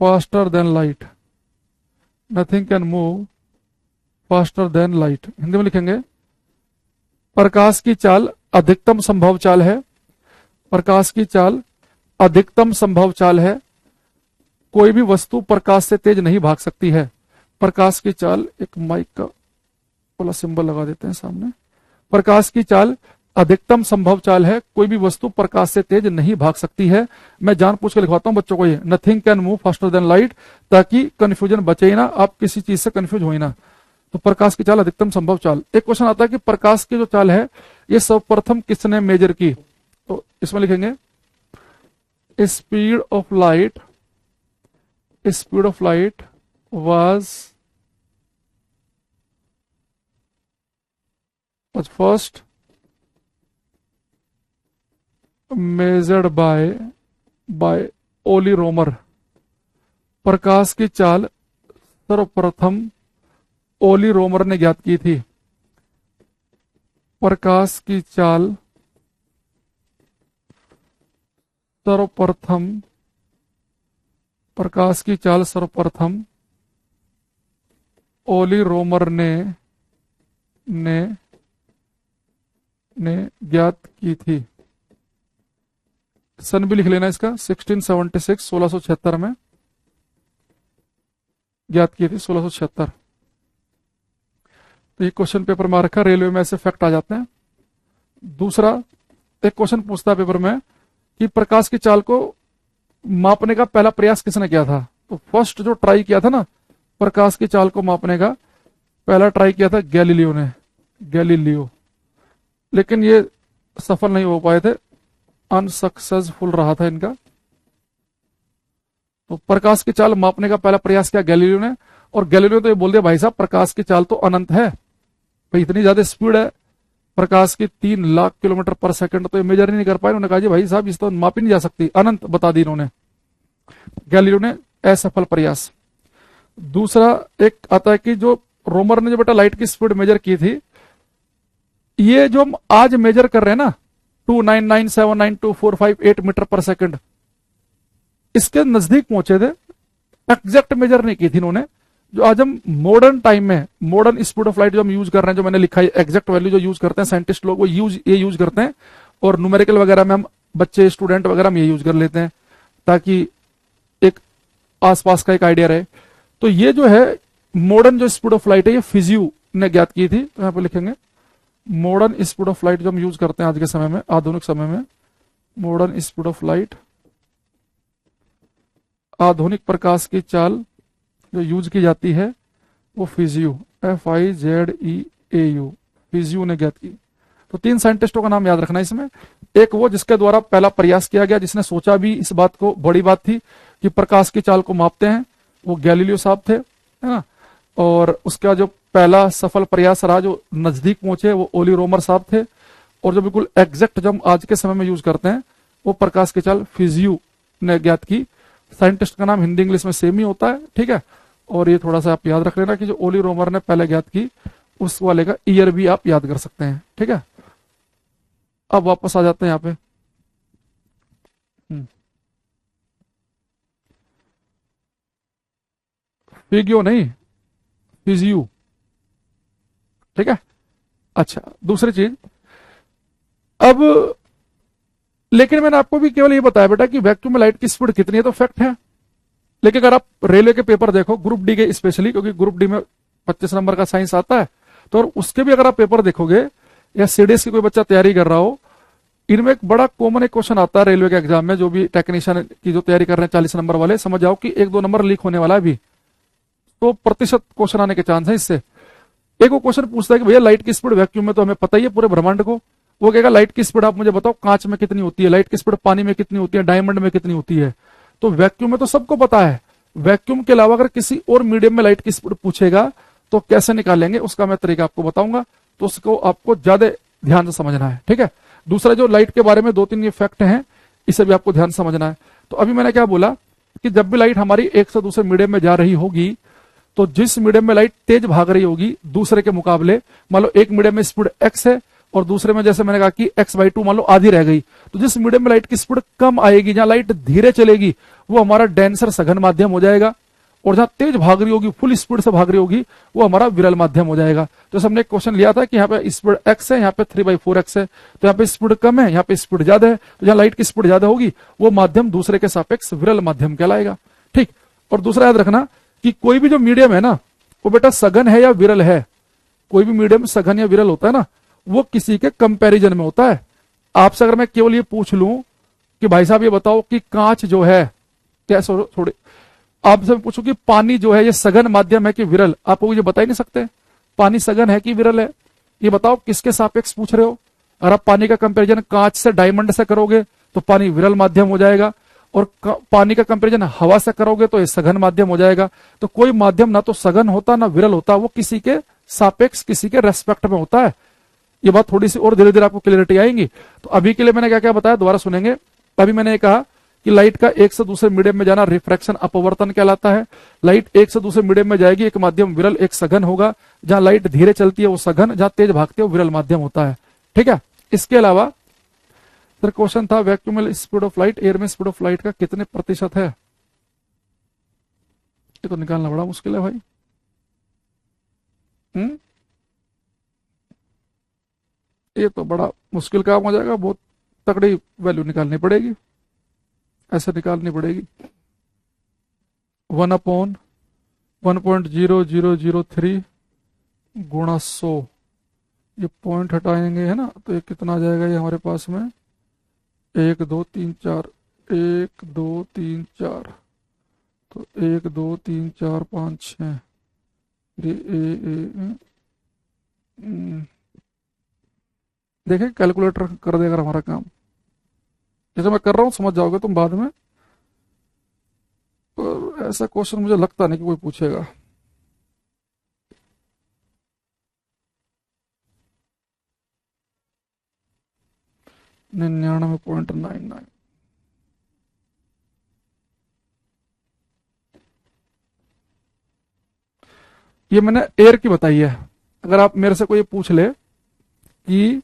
faster than light, nothing can move faster than light. Hindi में लिखेंगे प्रकाश की चाल अधिकतम संभव चाल है, प्रकाश की चाल अधिकतम संभव चाल है, कोई भी वस्तु प्रकाश से तेज नहीं भाग सकती है। प्रकाश की चाल, एक माइक का वाला सिंबल लगा देते हैं सामने। प्रकाश की चाल अधिकतम संभव चाल है, कोई भी वस्तु प्रकाश से तेज नहीं भाग सकती है। मैं जानबूझ के लिखवाता हूं बच्चों को ये, nothing can move faster than light, ताकि कंफ्यूजन बचे ही ना, आप किसी चीज से कंफ्यूज हो ही ना। तो प्रकाश की चाल अधिकतम संभव चाल। एक क्वेश्चन आता है कि प्रकाश की जो चाल है ये सर्वप्रथम किसने मेजर की? तो इसमें लिखेंगे speed of light, speed of light was first measured by ओली रोमर। प्रकाश की चाल सर्वप्रथम ओली रोमर ने ज्ञात की थी। प्रकाश की चाल सर्वप्रथम, प्रकाश की चाल सर्वप्रथम ओली रोमर ने ज्ञात की थी। सन भी लिख लेना इसका, 1676, 1676 में ज्ञात की थी, 1676। तो ये क्वेश्चन पेपर में रखा, रेलवे में ऐसे फैक्ट आ जाते हैं। दूसरा एक क्वेश्चन पूछता है पेपर में कि प्रकाश की चाल को मापने का पहला प्रयास किसने किया था? तो फर्स्ट जो ट्राई किया था ना प्रकाश की चाल को मापने का, पहला ट्राई किया था गैलीलियो ने, गैलीलियो। लेकिन ये सफल नहीं हो पाए थे, अनसक्सेसफुल रहा था इनका। तो प्रकाश की चाल मापने का पहला प्रयास किया गैलीलियो ने, और गैलीलियो तो ये बोल दिया भाई साहब प्रकाश की चाल तो अनंत है भाई, इतनी ज्यादा स्पीड है प्रकाश की 3 लाख किलोमीटर पर सेकंड, तो ये मेजर ही नहीं कर पाए। उन्होंने कहा जी भाई साहब इस तो मापी नहीं जा सकती, अनंत बता दी इन्होंने, गैलीलियो ने असफल प्रयास। दूसरा एक आता है कि जो रोमर ने जो बेटा लाइट की स्पीड मेजर की थी, ये जो हम आज मेजर कर रहे हैं ना 299792458 मीटर पर सेकंड, इसके नजदीक पहुंचे थे, एग्जैक्ट मेजर नहीं की थी इन्होंने। जो आज हम मॉडर्न टाइम में मॉडर्न स्पीड ऑफ लाइट जो हम यूज कर रहे हैं, जो मैंने लिखा है एग्जैक्ट वैल्यू जो यूज करते हैं साइंटिस्ट लोग, वो ये यूज करते हैं, और न्यूमेरिकल वगैरह में हम बच्चे स्टूडेंट वगैरह हम ये यूज कर लेते हैं ताकि एक आसपास का एक आइडिया रहे। तो ये जो है मॉडर्न जो स्पीड ऑफ लाइट है ये फिजियो ने ज्ञात की थी, तो यहां पर लिखेंगे मॉडर्न स्पीड ऑफ लाइट जो हम यूज करते हैं आज के समय में, आधुनिक समय में मॉडर्न स्पीड ऑफ लाइट, आधुनिक प्रकाश की चाल जो यूज की जाती है वो फिजियो, FIZEAU, फिजियो ने ज्ञात की। तो 3 साइंटिस्टों का नाम याद रखना इसमें। एक वो जिसके द्वारा पहला प्रयास किया गया, जिसने सोचा भी इस बात को, बड़ी बात थी कि प्रकाश की चाल को मापते हैं, वो गैलीलियो साहब थे, है ना। और उसका जो पहला सफल प्रयास रहा, जो नजदीक पहुंचे, वो ओली रोमर साहब थे। और जो बिल्कुल एग्जैक्ट जो हम आज के समय में यूज करते हैं, वो प्रकाश की चाल फिजियो ने ज्ञात की। साइंटिस्ट का नाम हिंदी इंग्लिश में सेम ही होता है, ठीक है। और ये थोड़ा सा आप याद रख लेना कि जो ओली रोमर ने पहले ज्ञात की, उस वाले का ईयर भी आप याद कर सकते हैं, ठीक है। अब वापस आ जाते हैं यहाँ पे। फिजियो नहीं, फिजियो, ठीक है। अच्छा, दूसरी चीज, अब लेकिन मैंने आपको भी केवल ये बताया बेटा कि वैक्यूम में लाइट की स्पीड कितनी है, तो फैक्ट है। लेकिन अगर आप रेलवे के पेपर देखो, ग्रुप डी के स्पेशली, क्योंकि ग्रुप डी में 25 नंबर का साइंस आता है, तो उसके भी अगर आप पेपर देखोगे, या सीडीएस की कोई बच्चा तैयारी कर रहा हो, इनमें एक बड़ा कॉमन एक क्वेश्चन आता है रेलवे के एग्जाम में, जो भी टेक्नीशियन की जो तैयारी कर रहे हैं 40 नंबर वाले, समझ जाओ कि 1-2 नंबर लीक होने वाला है अभी, तो प्रतिशत क्वेश्चन आने के चांस है इससे। एक वो क्वेश्चन पूछता है कि भैया लाइट की स्पीड वैक्यूम में तो हमें पता ही है पूरे ब्रह्मांड को, वो कहेगा लाइट की स्पीड आप मुझे बताओ कांच में कितनी होती है, लाइट की स्पीड पानी में कितनी होती है, डायमंड में कितनी होती है। तो वैक्यूम में तो सबको पता है, वैक्यूम के अलावा अगर किसी और मीडियम में लाइट की स्पीड पूछेगा तो कैसे निकालेंगे, उसका मैं तरीका आपको बताऊंगा, तो उसको आपको ज्यादा ध्यान से समझना है, ठीक है। दूसरा जो लाइट के बारे में 2-3 ये फैक्ट हैं, इसे भी आपको ध्यान से समझना है। तो अभी मैंने क्या बोला कि जब भी लाइट हमारी एक से दूसरे मीडियम में जा रही होगी, तो जिस मीडियम में लाइट तेज भाग रही होगी दूसरे के मुकाबले, मान लो एक मीडियम में स्पीड x है और दूसरे में जैसे मैंने कहा कि x/2 मान लो आधी रह गई, तो जिस मीडियम में लाइट की स्पीड कम आएगी, जहां लाइट धीरे चलेगी, वो हमारा डेंसर सघन माध्यम हो जाएगा, और जहां तेज भाग रही होगी, फुल स्पीड से भाग रही होगी, वो हमारा विरल माध्यम हो जाएगा। तो हमने एक क्वेश्चन लिया था कि यहाँ पे स्पीड x है, यहाँ पे 3/4x है, तो यहाँ पे स्पीड कम है, यहाँ पे स्पीड ज्यादा है, तो जहां लाइट की स्पीड ज्यादा होगी वो माध्यम दूसरे के सापेक्ष विरल माध्यम कहलाएगा, ठीक। और दूसरा याद रखना कि कोई भी जो मीडियम है ना, वो बेटा सघन है या विरल है, कोई भी मीडियम सघन या विरल होता है ना, वो किसी के कंपैरिजन में होता है। आपसे अगर मैं केवल ये पूछ लूं कि भाई साहब ये बताओ कि कांच जो है, कैसे, थोड़े आपसे पूछूं कि पानी जो है ये सघन माध्यम है कि विरल, आप ये बता ही नहीं सकते पानी सघन है कि विरल है। ये बताओ किसके सापेक्ष पूछ रहे हो। अगर आप पानी का कंपैरिजन कांच से, डायमंड से करोगे तो पानी विरल माध्यम हो जाएगा, और पानी का कंपैरिजन हवा से करोगे तो ये सघन माध्यम हो जाएगा। तो कोई माध्यम ना तो सघन होता ना विरल होता, वो किसी के सापेक्ष, किसी के रेस्पेक्ट में होता है। ये बात थोड़ी सी और धीरे धीरे आपको क्लियरिटी आएंगी। तो अभी के लिए मैंने क्या क्या बताया, दोबारा सुनेंगे। अभी मैंने ये कहा कि लाइट का एक से दूसरे मीडियम में जाना रिफ्रैक्शन, अपवर्तन कहलाता है। लाइट एक से दूसरे मीडियम में जाएगी, एक माध्यम विरल, एक सघन होगा। जहां लाइट धीरे चलती है वो सघन, जहां तेज भागती है वो विरल माध्यम होता है, ठीक है। इसके अलावा फिर क्वेश्चन था वैक्यूम में स्पीड ऑफ लाइट, एयर में स्पीड ऑफ लाइट का कितने प्रतिशत है, ये तो निकालना बड़ा मुश्किल है भाई। ये तो बड़ा मुश्किल काम हो जाएगा, बहुत तगड़ी वैल्यू निकालनी पड़ेगी, ऐसे निकालनी पड़ेगी। 1/1.0003 गुणा 100, ये पॉइंट हटाएंगे है ना, तो ये कितना आ जाएगा, ये हमारे पास में 1 2 3 4 1 2 3 4, तो 1 2 3 4 5 6, ये देखें कैलकुलेटर कर देगा हमारा काम। जैसे मैं कर रहा हूँ समझ जाओगे तुम बाद में, पर ऐसा क्वेश्चन मुझे लगता नहीं कि कोई पूछेगा। $99.99। ये मैंने एयर की बताई है। अगर आप मेरे से कोई पूछ ले कि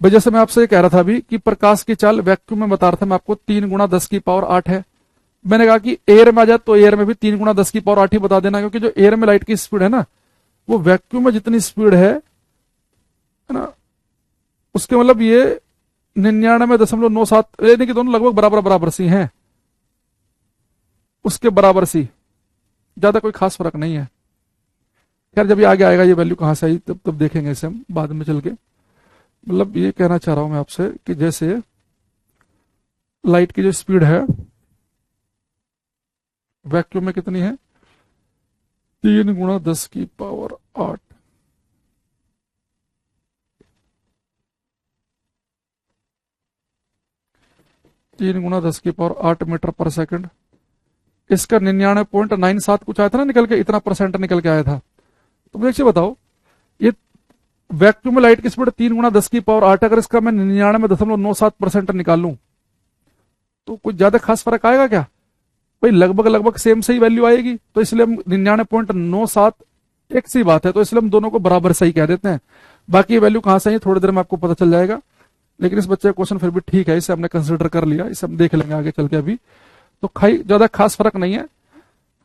भाई, जैसे मैं आपसे ये कह रहा था अभी कि प्रकाश की चाल वैक्यूम में बता रहा था मैं आपको 3 × 10⁸ है। मैंने कहा कि एयर में आ जाए तो एयर में भी 3 × 10⁸ ही बता देना, क्योंकि जो एयर में लाइट की स्पीड है ना, वो वैक्यूम में जितनी स्पीड है ना, उसके मतलब ये 99.97, यानी कि दोनों लगभग बराबर बराबर सी हैं, उसके बराबर सी, ज्यादा कोई खास फर्क नहीं है। खैर जब ये आगे आएगा ये वैल्यू कहां से आई तब देखेंगे इसे हम बाद में चल के। मतलब ये कहना चाह रहा हूं मैं आपसे कि जैसे लाइट की जो स्पीड है वैक्यूम में कितनी है, 3 × 10⁸ 3 × 10⁸ मीटर पर सेकंड। इसका 99.97 कुछ आया था ना निकल के, इतना परसेंट निकल के आया था। तो मुझे बताओ, ये वैक्यूम में लाइट की स्पीड 3 × 10⁸, अगर इसका मैं 99.97% निकाल लूं तो कुछ ज्यादा खास फर्क आएगा क्या? भाई लगभग लगभग सेम सही वैल्यू आएगी। तो इसलिए हम 99.97 एक सी बात है, तो इसलिए हम दोनों को बराबर सही कह देते हैं। बाकी ये वैल्यू कहां से है थोड़ी देर में आपको पता चल जाएगा, लेकिन इस बच्चे का क्वेश्चन फिर भी ठीक है, इसे हमने कंसिडर कर लिया, इसे हम देख लेंगे आगे चल के। अभी तो ज्यादा खास फर्क नहीं है।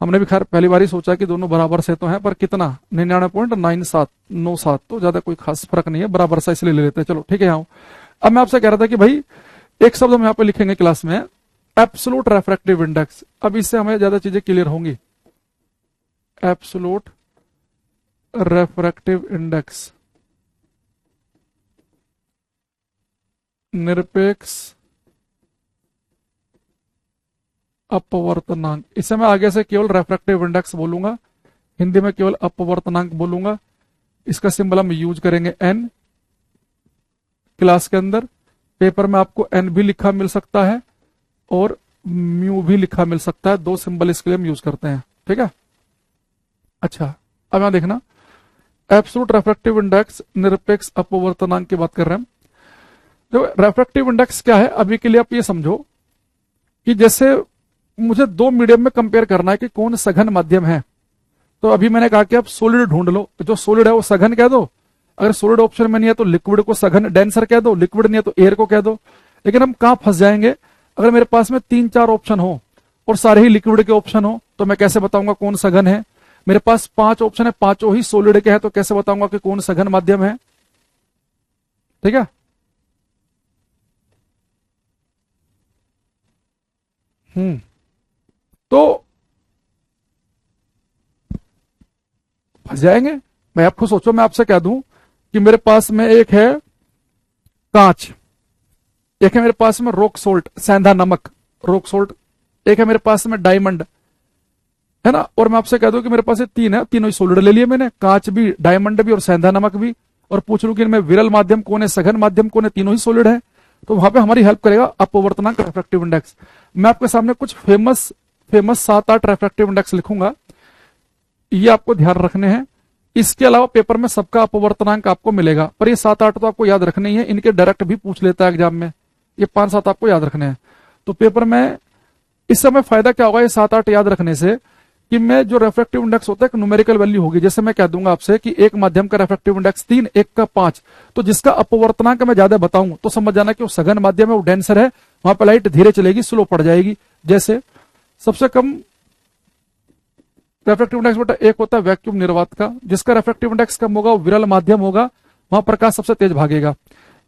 हमने भी खैर पहली बार ही सोचा कि दोनों बराबर से तो हैं, पर कितना 99.97, तो ज्यादा कोई खास फर्क नहीं है, बराबर सा इसलिए ले लेते हैं। चलो ठीक है। यहाँ अब मैं आपसे कह रहा था कि भाई एक शब्द हम यहाँ पे लिखेंगे क्लास में, एब्सोल्यूट रेफ्रैक्टिव इंडेक्स। अब इससे हमें ज्यादा चीजें क्लियर होंगी। एब्सोल्यूट रेफ्रैक्टिव इंडेक्स, निरपेक्ष अपवर्तनांक। इसे मैं आगे से केवल रेफ्रैक्टिव इंडेक्स बोलूंगा, हिंदी में केवल अपवर्तनांक बोलूंगा। इसका सिंबल हम यूज करेंगे एन। क्लास के अंदर पेपर में आपको एन भी लिखा मिल सकता है और म्यू भी लिखा मिल सकता है, दो सिंबल इसके लिए हम यूज करते हैं। ठीक है। अच्छा अब यहां देखना, एब्सोल्यूट रेफ्रैक्टिव इंडेक्स निरपेक्ष अपवर्तनांक की बात कर रहे हैं। जो रेफ्रैक्टिव इंडेक्स क्या है, अभी के लिए आप ये समझो कि जैसे मुझे दो मीडियम में कंपेयर करना है कि कौन सघन माध्यम है। तो अभी मैंने कहा कि आप सॉलिड ढूंढ लो, जो सॉलिड है वो सघन कह दो। अगर सॉलिड ऑप्शन में नहीं है तो लिक्विड को सघन डेंसर कह दो, लिक्विड नहीं है तो एयर को कह दो। लेकिन हम कहां फंस जाएंगे, अगर मेरे पास में 3-4 ऑप्शन हो और सारे ही लिक्विड के ऑप्शन हो तो मैं कैसे बताऊंगा कौन सघन है। मेरे पास 5 ऑप्शन है, पांचों ही सॉलिड के हैं, तो कैसे बताऊंगा कि कौन सघन माध्यम है। ठीक है। तो फंस जाएंगे। मैं आपको सोचो, मैं आपसे कह दूं कि मेरे पास में एक है कांच, एक है मेरे पास में रॉक सोल्ट, सेंधा नमक, रॉक सोल्ट, एक है मेरे पास में डायमंड, है ना। और मैं आपसे कह दूं कि मेरे पास 3 है, तीनों ही सॉलिड ले लिए मैंने, कांच भी, डायमंड भी और सेंधा नमक भी। और पूछ लूं कि इनमें विरल माध्यम कौन है, सघन माध्यम कौन है, तीनों ही सॉलिड है। तो वहां पे हमारी हेल्प करेगा अपवर्तनांक रेफ्रैक्टिव इंडेक्स। मैं आपके सामने कुछ फेमस 7-8 रेफ्रैक्टिव इंडेक्स लिखूंगा, ये आपको ध्यान रखने हैं। इसके अलावा पेपर में सबका अपवर्तनांक आपको मिलेगा, पर ये 7-8 तो आपको याद रखने ही है, इनके डायरेक्ट भी पूछ लेता है एग्जाम में। ये 5-7 आपको याद रखने हैं। तो पेपर में इस समय फायदा क्या होगा ये 7-8 याद रखने से, कि मैं जो रेफ्रैक्टिव इंडेक्स होता है एक न्यूमेरिकल वैल्यू होगी। जैसे मैं कह दूंगा आपसे कि एक माध्यम का रेफ्रैक्टिव इंडेक्स 3, एक का 5, तो जिसका अपवर्तनांक मैं ज्यादा बताऊं तो समझ जाना कि वो सघन माध्यम है, वो डेंसर है, वहां पर लाइट धीरे चलेगी, स्लो पड़ जाएगी। जैसे सबसे कम रेफ्रैक्टिव इंडेक्स बेटा एक होता है वैक्यूम निर्वात का, जिसका रेफ्रैक्टिव इंडेक्स कम होगा वो विरल माध्यम होगा, वहां प्रकाश सबसे तेज भागेगा।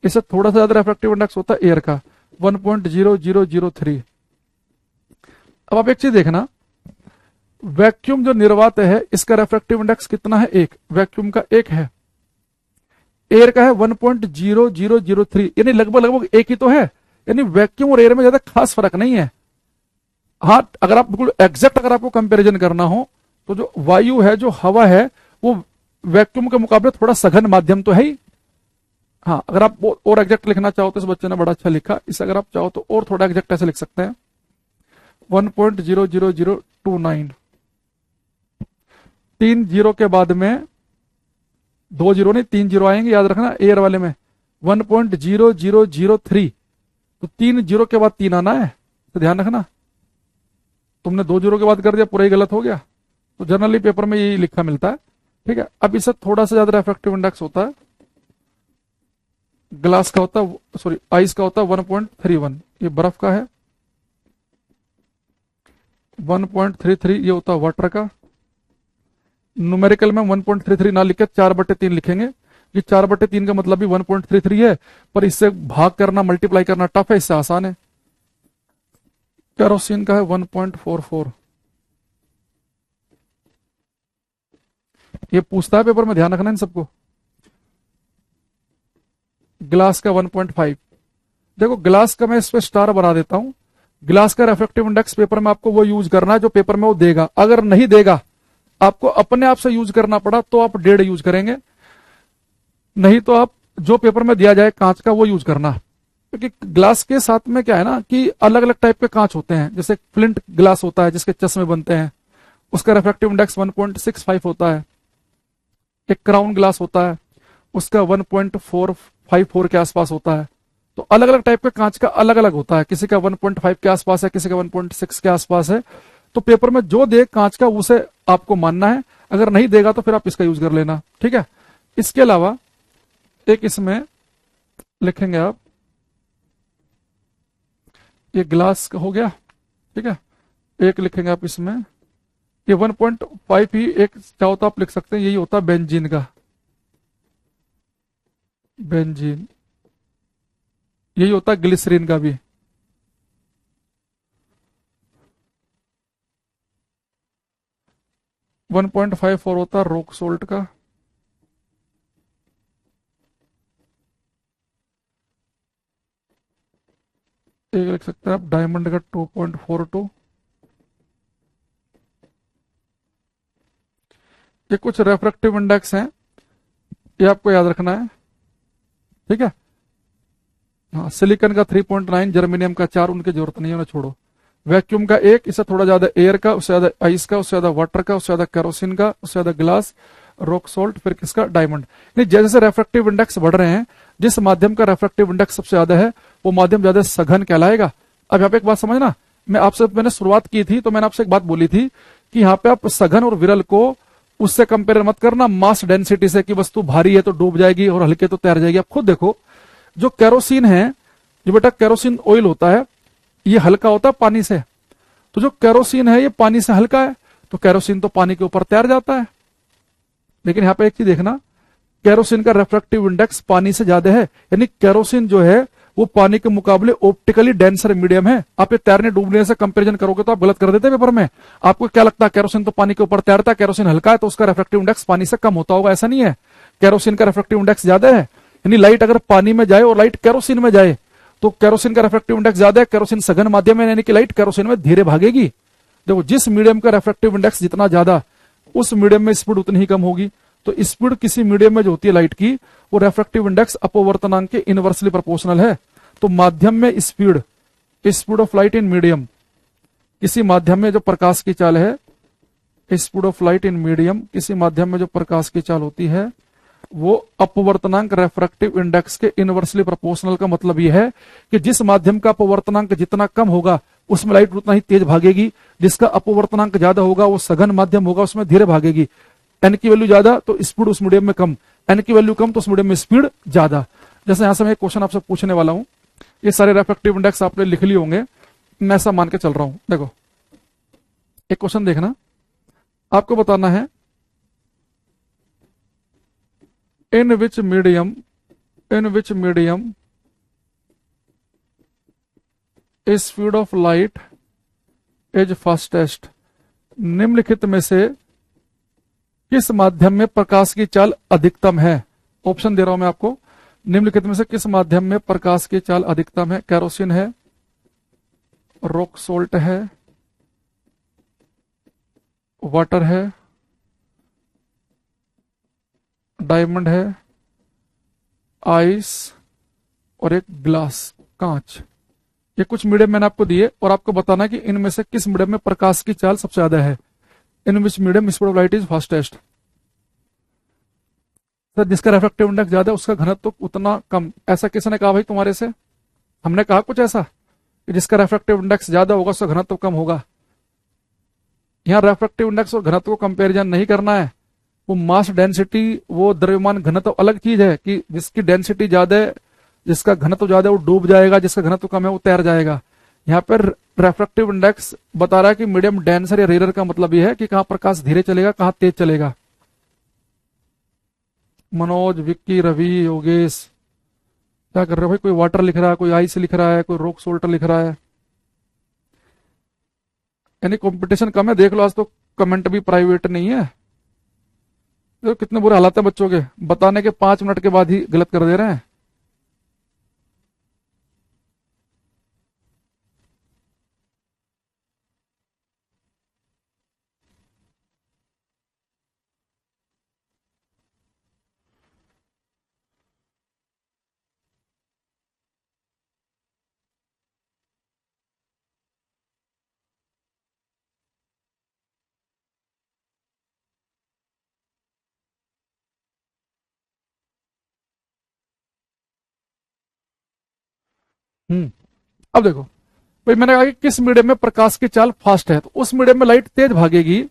इससे थोड़ा सा ज्यादा रेफ्रैक्टिव इंडेक्स होता है एयर का, 1.0003। अब आप एक चीज देखना, वैक्यूम जो निर्वात है इसका रेफ्रैक्टिव इंडेक्स कितना है, 1, वैक्यूम का 1 है। एयर का है 1.0003, यानी लगभग लगभग एक ही तो है। यानी वैक्यूम और एयर में ज्यादा खास फर्क नहीं है। हाँ, अगर आप बिल्कुल एग्जैक्ट अगर आपको कंपैरिजन करना हो तो जो वायु है, जो हवा है, वो वैक्यूम के मुकाबले थोड़ा सघन माध्यम तो है ही। हाँ, अगर आप और एग्जैक्ट लिखना चाहो तो इस बच्चे ने बड़ा अच्छा लिखा, इसे अगर आप चाहो तो और थोड़ा एग्जैक्ट ऐसे लिख सकते हैं 1.00029। 3 जीरो के बाद में 2 जीरो नहीं 3 जीरो आएंगे, याद रखना एयर वाले में 1.0003। तो 3 जीरो के बाद 3 आना है, तो ध्यान रखना। तुमने 2 जीरो के बाद कर दिया, पूरा ही गलत हो गया। तो जनरली पेपर में यही लिखा मिलता है, ठीक है। अब इससे थोड़ा सा ज्यादा रिफ्रैक्टिव इंडेक्स होता है, ग्लास का होता है, सॉरी आइस का होता है 1.31, ये बर्फ का है। 1.33 ये होता है वाटर का। न्यूमेरिकल में 1.33 ना लिख के 4/3 लिखेंगे। ये 4/3 का मतलब भी 1.33 है, पर इससे भाग करना, मल्टीप्लाई करना टफ है, इससे आसान है। केरोसिन का है 1.44। ये पूछता है पेपर में, ध्यान रखना इन सबको। ग्लास का 1.5। देखो ग्लास का मैं इस पे स्टार बना देता हूं। ग्लास का रिफ्रैक्टिव इंडेक्स पेपर में आपको वो यूज करना है जो पेपर में वो देगा। अगर नहीं देगा, आपको अपने आप से यूज करना पड़ा तो आप 1.5 यूज करेंगे, नहीं तो आप जो पेपर में दिया जाए कांच का वो यूज करना। क्योंकि ग्लास के साथ में क्या है ना कि अलग अलग टाइप के कांच होते हैं। जैसे फ्लिंट ग्लास होता है जिसके चश्मे बनते हैं, उसका रिफ्रैक्टिव इंडेक्स 1.65 होता है। एक क्राउन ग्लास होता है, उसका 1.454 के आसपास होता है। तो अलग अलग टाइप के कांच का अलग अलग होता है, किसी का 1.5 के आसपास है, किसी का 1.6 के आसपास है। तो पेपर में जो दे कांच का उसे आपको मानना है, अगर नहीं देगा तो फिर आप इसका यूज कर लेना, ठीक है। इसके अलावा एक इसमें लिखेंगे आप, ये ग्लास हो गया, ठीक है। एक लिखेंगे आप इसमें, ये 1.5 ही एक चाहो तो आप लिख सकते हैं, यही होता है बेंजीन का, बेंजीन। यही होता है ग्लिसरीन का भी। वन 1.54 होता है रॉक सोल्ट का। एक लिख सकते हैं आप डायमंड का 2.42। ये कुछ रेफ्रेक्टिव इंडेक्स हैं, ये आपको याद रखना है, ठीक है। हाँ, सिलिकॉन का 3.9, जर्मेनियम का 4, उनकी जरूरत नहीं है, उन्हें छोड़ो। वैक्यूम का 1, इससे थोड़ा ज्यादा एयर का, उससे ज्यादा आइस का, उससे ज्यादा वाटर का, उससे ज्यादा केरोसिन का, उससे ज्यादा ग्लास, रॉक सोल्ट, फिर किसका, डायमंड। नहीं, जैसे जैसे रेफ्रेक्टिव इंडेक्स बढ़ रहे हैं, जिस माध्यम का रेफ्रेक्टिव इंडेक्स सबसे ज्यादा है वो माध्यम ज्यादा सघन कहलाएगा। अब यहाँ पे एक बात समझना, मैंने शुरुआत की थी तो मैंने आपसे एक बात बोली थी कि यहाँ पे आप सघन और विरल को उससे कंपेयर मत करना मास डेंसिटी से, कि वस्तु भारी है तो डूब जाएगी और हल्के तो तैर जाएगी। आप खुद देखो, जो केरोसिन है, जो बेटा केरोसिन ऑयल होता है, ये हल्का होता है पानी से। तो जो केरोसिन है ये पानी से हल्का है, तो केरोसिन तो पानी के ऊपर तैर जाता है। लेकिन यहां पे एक चीज देखना, केरोसिन का रिफ्रैक्टिव इंडेक्स पानी से ज्यादा है, यानी केरोसिन जो है वो पानी के मुकाबले ऑप्टिकली डेंसर मीडियम है। आप ये तैरने डूबने से कंपैरिजन करोगे तो आप गलत कर देते पेपर में। आपको क्या लगता है, केरोसिन तो पानी के ऊपर तैरता है, केरोसिन हल्का है तो उसका रिफ्रैक्टिव इंडेक्स पानी से कम होता होगा, ऐसा नहीं है। केरोसिन का रिफ्रैक्टिव इंडेक्स ज्यादा है, यानी लाइट अगर पानी में जाए और लाइट केरोसिन में जाए तो केरोसिन का रिफ्रैक्टिव इंडेक्स ज्यादा है। केरोसिन सघन माध्यम है, यानी कि लाइट केरोसिन में धीरे भागेगी। देखो, जिस मीडियम का रिफ्रैक्टिव इंडेक्स जितना ज्यादा, उस मीडियम में स्पीड उतनी ही कम होगी। तो स्पीड किसी मीडियम में जो होती है लाइट की, वो रिफ्रैक्टिव इंडेक्स अपवर्तनांक के इनवर्सली प्रोपोर्शनल है। तो माध्यम में speed, speed of light in medium, किसी माध्यम में जो प्रकाश की चाल है, speed of light in medium, किसी माध्यम में जो प्रकाश की चाल होती है, वो अपवर्तनांक रेफ्रैक्टिव इंडेक्स के इनवर्सली प्रोपोर्शनल का मतलब यह है कि जिस माध्यम का अपवर्तनांक जितना कम होगा उसमें लाइट उतना ही तेज भागेगी, जिसका अपवर्तनांक ज्यादा होगा वो सघन माध्यम होगा, उसमें धीरे भागेगी। एन की वैल्यू ज्यादा तो स्पीड उस मीडियम में कम, एन की वैल्यू कम तो उस मीडियम में स्पीड ज्यादा। जैसे यहां से मैं एक क्वेश्चन आपसे पूछने वाला हूं, ये सारे रेफ्रैक्टिव इंडेक्स आपने लिख लिए होंगे, मैं ऐसा मान के चल रहा हूं। देखो एक क्वेश्चन देखना, आपको बताना है in which medium speed of light is fastest। निम्नलिखित में से किस माध्यम में प्रकाश की चाल अधिकतम है। ऑप्शन दे रहा हूं मैं आपको, निम्नलिखित में से किस माध्यम में प्रकाश की चाल अधिकतम है। केरोसिन है, रॉक सोल्ट है, वाटर है, डायमंड है, आइस और एक ग्लास, कांच। ये कुछ मीडियम मैंने आपको दिए और आपको बताना है कि इनमें से किस मीडियम में प्रकाश की चाल सबसे ज्यादा है। In which medium speed of light is fastest. Sir जिसका रेफ्रेक्टिव इंडेक्स ज्यादा है उसका घनत्व तो उतना कम, ऐसा किसी ने कहा भाई तुम्हारे से? हमने कहा कुछ ऐसा कि जिसका रेफ्रेक्टिव इंडेक्स ज्यादा होगा उसका घनत्व तो कम होगा? यहाँ रेफ्रेक्टिव इंडेक्स और घनत्व को कंपेरिजन नहीं करना है। वो मास डेंसिटी, वो द्रव्यमान घनत्व अलग चीज है कि जिसकी डेंसिटी ज्यादा है, जिसका घनत्व ज्यादा है वो डूब जाएगा, जिसका घनत्व कम है वो तैर जाएगा। यहाँ पर रेफ्रेक्टिव इंडेक्स बता रहा है कि मीडियम डेंसर या रेयर का मतलब ये है कि कहां प्रकाश धीरे चलेगा, कहां तेज चलेगा। मनोज, विक्की, रवि, योगेश क्या कर रहे हो भाई? कोई वाटर लिख रहा है, कोई आइस लिख रहा है, कोई रॉक सोल्टर लिख रहा है। यानी कंपटीशन कम है। देख लो आज तो कमेंट भी प्राइवेट नहीं है। देखो कितने बुरे हालात है बच्चों के, बताने के 5 मिनट के बाद ही गलत कर दे रहे हैं। अब देखो भाई, मैंने कहा कि किस मीडियम में प्रकाश की चाल फास्ट है, तो उस मीडियम में लाइट तेज भागेगी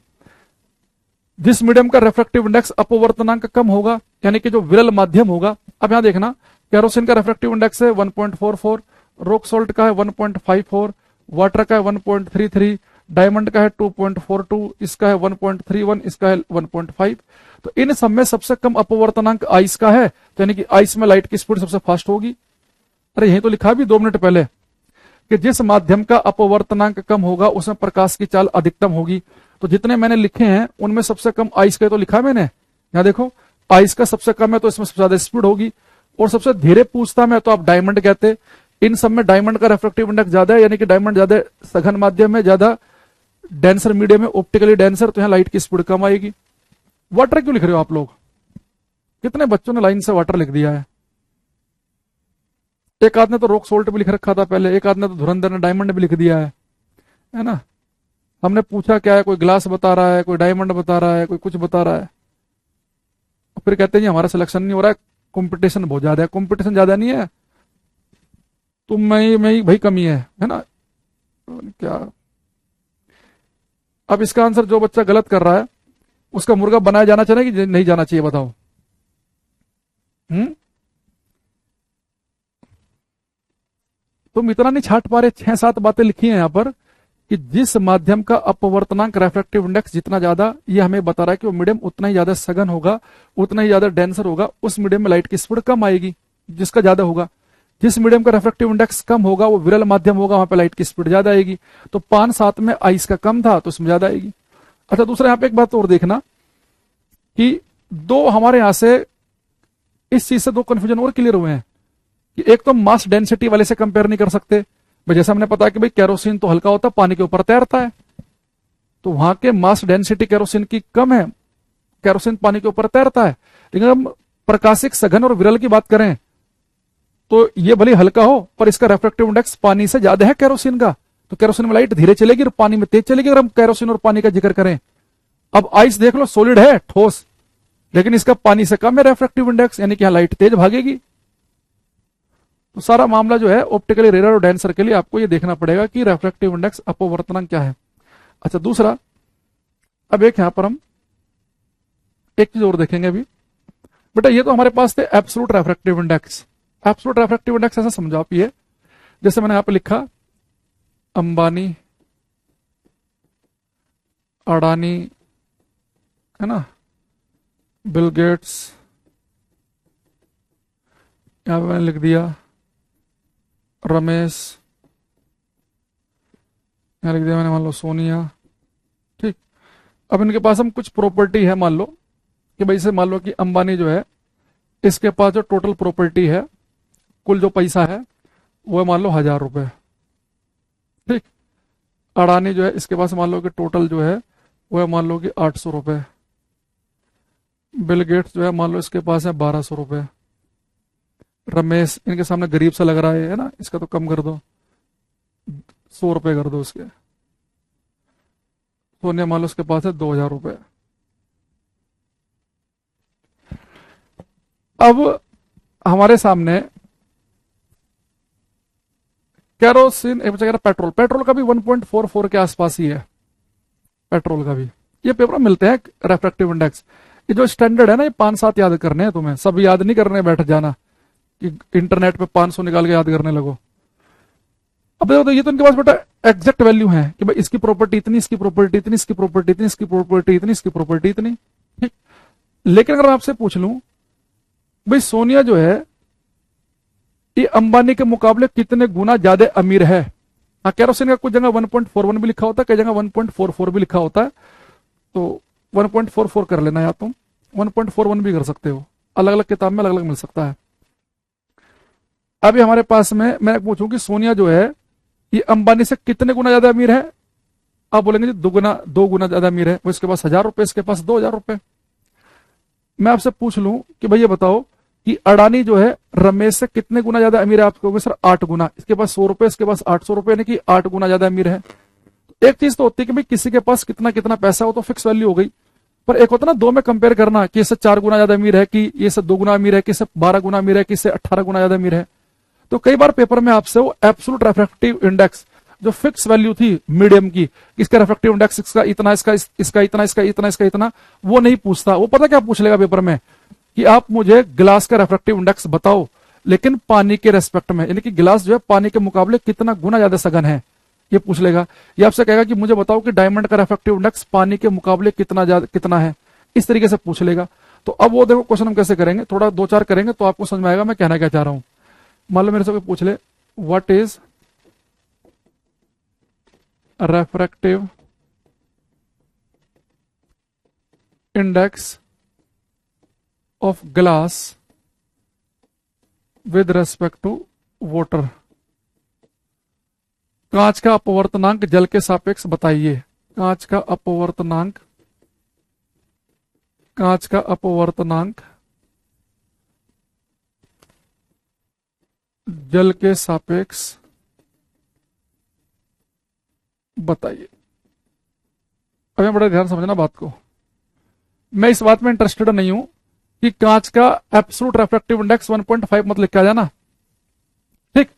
जिस मीडियम का रिफ्रैक्टिव इंडेक्स अपवर्तनांक कम होगा, यानी कि जो विरल माध्यम होगा। अब यहां देखना, कैरोसिन का रिफ्रैक्टिव इंडेक्स है 1.44, रॉक सॉल्ट का है 1.54, वाटर का है 1.33, डायमंड का है 2.42, इसका है 1.31, इसका है 1.5। तो इन सब में सबसे कम अपवर्तनांक आइस का है, तो यानी कि आइस में लाइट की स्पीड सबसे फास्ट होगी। अरे यही तो लिखा भी 2 मिनट पहले कि जिस माध्यम का अपवर्तनांक कम होगा उसमें प्रकाश की चाल अधिकतम होगी। तो जितने मैंने लिखे हैं उनमें सबसे कम आइस का तो लिखा मैंने। यहां देखो आइस का सबसे कम है तो इसमें सबसे ज्यादा स्पीड होगी, और सबसे धीरे पूछता मैं तो आप डायमंड कहते। इन सब में डायमंड का रिफ्रैक्टिव इंडेक्स ज्यादा है, यानी कि डायमंड ज्यादा सघन माध्यम है, ज्यादा डेंसर मीडियम है, ऑप्टिकली डेंसर, तो यहां लाइट की स्पीड कम आएगी। वाटर क्यों लिख रहे हो आप लोग? कितने बच्चों ने लाइन से वाटर लिख दिया है? एक आदमी तो रॉक सोल्ट भी लिख रखा था पहले, एक आदमी तो धुरंधर ने डायमंड भी लिख दिया है ना। हमने पूछा क्या है, कोई ग्लास बता रहा है, कोई डायमंड बता रहा है, कोई कुछ बता रहा है, फिर कहते हैं जी हमारा सिलेक्शन नहीं हो रहा है, कंपटीशन बहुत ज्यादा है। कंपटीशन ज्यादा नहीं है, तुम में ही भाई कमी है ना क्या। अब इसका आंसर जो बच्चा गलत कर रहा है उसका मुर्गा बनाया जाना चाहिए कि नहीं जाना चाहिए, बताओ। हम्म तुम इतना नहीं छाट पा रहे, 6-7 बातें लिखी हैं यहां पर कि जिस माध्यम का अपवर्तनांक रेफ्रैक्टिव इंडेक्स जितना ज्यादा, ये हमें बता रहा है कि वो मीडियम उतना ही ज्यादा सघन होगा, उतना ही ज्यादा डेंसर होगा, उस मीडियम में लाइट की स्पीड कम आएगी जिसका ज्यादा होगा। जिस मीडियम का रेफ्रैक्टिव इंडेक्स कम होगा वो विरल माध्यम होगा, वहां पे लाइट की स्पीड ज्यादा आएगी। तो 5-7 में आइस का कम था तो उसमें ज्यादा आएगी। अच्छा दूसरा यहाँ पे एक बात और देखना कि दो हमारे यहां से इस चीज से दो कंफ्यूजन और क्लियर हुए हैं कि एक तो मास डेंसिटी वाले से कंपेयर नहीं कर सकते भाई, जैसा हमने पता कि भाई कैरोसिन तो हल्का होता है, पानी के ऊपर तैरता है, तो वहां के मास डेंसिटी कैरोसिन की कम है, कैरोसिन पानी के ऊपर तैरता है। लेकिन हम प्रकाशिक सघन और विरल की बात करें तो ये भले हल्का हो पर इसका रेफ्रैक्टिव इंडेक्स पानी से ज्यादा है कैरोसिन का, तो कैरोसिन में लाइट धीरे चलेगी और पानी में तेज चलेगी। अगर हम कैरोसिन और पानी का जिक्र करें, अब आइस देख लो सॉलिड है, ठोस, लेकिन इसका पानी से कम है रेफ्रैक्टिव इंडेक्स, यानी कि यहां लाइट तेज भागेगी। तो सारा मामला जो है ऑप्टिकली रेयर और डेंसर के लिए आपको ये देखना पड़ेगा कि रेफ्रैक्टिव इंडेक्स अपवर्तनांक क्या है। अच्छा दूसरा, अब एक यहां पर हम एक चीज और देखेंगे अभी। बेटा ये तो हमारे पास थे absolute refractive index. Absolute refractive index ऐसा समझो आप, ये जैसे मैंने यहां पे लिखा अंबानी, अडानी, है ना, बिल गेट्स, यहां पे मैंने लिख दिया रमेश, यहां लिख दिया मैंने मान लो सोनिया। ठीक, अब इनके पास हम कुछ प्रॉपर्टी है, मान लो कि भाई से मान लो कि अंबानी जो है इसके पास जो टोटल प्रॉपर्टी है, कुल जो पैसा है वो है मान लो 1000 रुपए। ठीक, अडानी जो है इसके पास मान लो कि टोटल जो है वो है मान लो कि 800 रुपये। बिल गेट्स जो है मान लो इसके पास है 1200 रुपये। रमेश इनके सामने गरीब सा लग रहा है ना, इसका तो कम कर दो, 100 रुपये कर दो उसके। सोनिया मान लो उसके पास है 2000 रुपये। अब हमारे सामने केरोसिन, एक बच्चा कह रहा पेट्रोल, पेट्रोल का भी 1.44 के आसपास ही है, पेट्रोल का भी। ये पेपर मिलते हैं रेफ्रेक्टिव इंडेक्स। ये जो स्टैंडर्ड है ना, ये 5-7 याद करने हैं तुम्हें, सब याद नहीं करने बैठ जाना कि इंटरनेट पे 500 निकाल के याद करने लगो। अब देखो तो ये तो इनके पास बेटा एग्जैक्ट वैल्यू है कि भाई इसकी प्रॉपर्टी इतनी, इसकी प्रॉपर्टी इतनी, इसकी प्रॉपर्टी इतनी, इसकी प्रॉपर्टी इतनी, इसकी प्रॉपर्टी इतनी, ठीक। लेकिन अगर मैं आपसे पूछ लूं भाई सोनिया जो है ये अंबानी के मुकाबले कितने गुना ज्यादा अमीर है। हाँ, केरोसिन का कुछ जगह 1.41 भी लिखा होता है, कई जगह 1.44 भी लिखा होता है, तो 1.44 कर लेना, या तुम 1.41 भी कर सकते हो, अलग अलग किताब में अलग अलग मिल सकता है। अभी हमारे पास में मैं पूछूं कि सोनिया जो है ये अंबानी से कितने गुना ज्यादा अमीर है, आप बोलेंगे जी 2 गुना ज्यादा अमीर है। वो इसके पास 1000 रुपए, इसके पास 2000 रुपए। मैं आपसे पूछ लूं कि भाई ये बताओ कि अडानी जो है रमेश से कितने गुना ज्यादा अमीर है, आप कहोगे सर 8 गुना। इसके पास 100 रुपए, इसके पास 800 रुपए, यानी कि 8 गुना ज्यादा अमीर है। एक चीज तो होती है कि भाई किसी के पास कितना कितना पैसा हो तो फिक्स वैल्यू हो गई, पर एक होता ना दो में कंपेयर करना कि इससे 4 गुना ज्यादा अमीर है, कि ये से 2 गुना अमीर है, कि इससे 12 गुना अमीर है, कि इससे 18 गुना ज्यादा अमीर है। तो कई बार पेपर में आपसे वो एब्सोल्यूट रिफ्रैक्टिव इंडेक्स जो फिक्स वैल्यू थी मीडियम की, इसका रिफ्रैक्टिव इंडेक्स इसका इतना, इसका इतना, इसका इतना, इसका इतना, वो नहीं पूछता। वो पता क्या पूछ लेगा पेपर में कि आप मुझे गिलास का रिफ्रैक्टिव इंडेक्स बताओ, लेकिन पानी के रेस्पेक्ट में, यानी कि गिलास जो है पानी के मुकाबले कितना गुना ज्यादा सघन है, ये पूछ लेगा। ये आपसे कहेगा कि मुझे बताओ कि डायमंड का रिफ्रैक्टिव इंडेक्स पानी के मुकाबले कितना है, इस तरीके से पूछ लेगा। तो अब वो देखो क्वेश्चन हम कैसे करेंगे, थोड़ा 2-4 करेंगे तो आपको समझ में आएगा मैं कहना क्या चाह रहा हूं। मान लो मेरे से कोई पूछ ले what is refractive index of glass with respect to water, कांच का अपवर्तनांक जल के सापेक्ष बताइए। कांच का अपवर्तनांक, कांच का अपवर्तनांक जल के सापेक्ष बताइए। अब बड़ा ध्यान समझना बात को, मैं इस बात में इंटरेस्टेड नहीं हूं कि कांच का एब्सोल्यूट रिफ्रैक्टिव इंडेक्स 1.5 मत लिख के आ जाना, ठीक।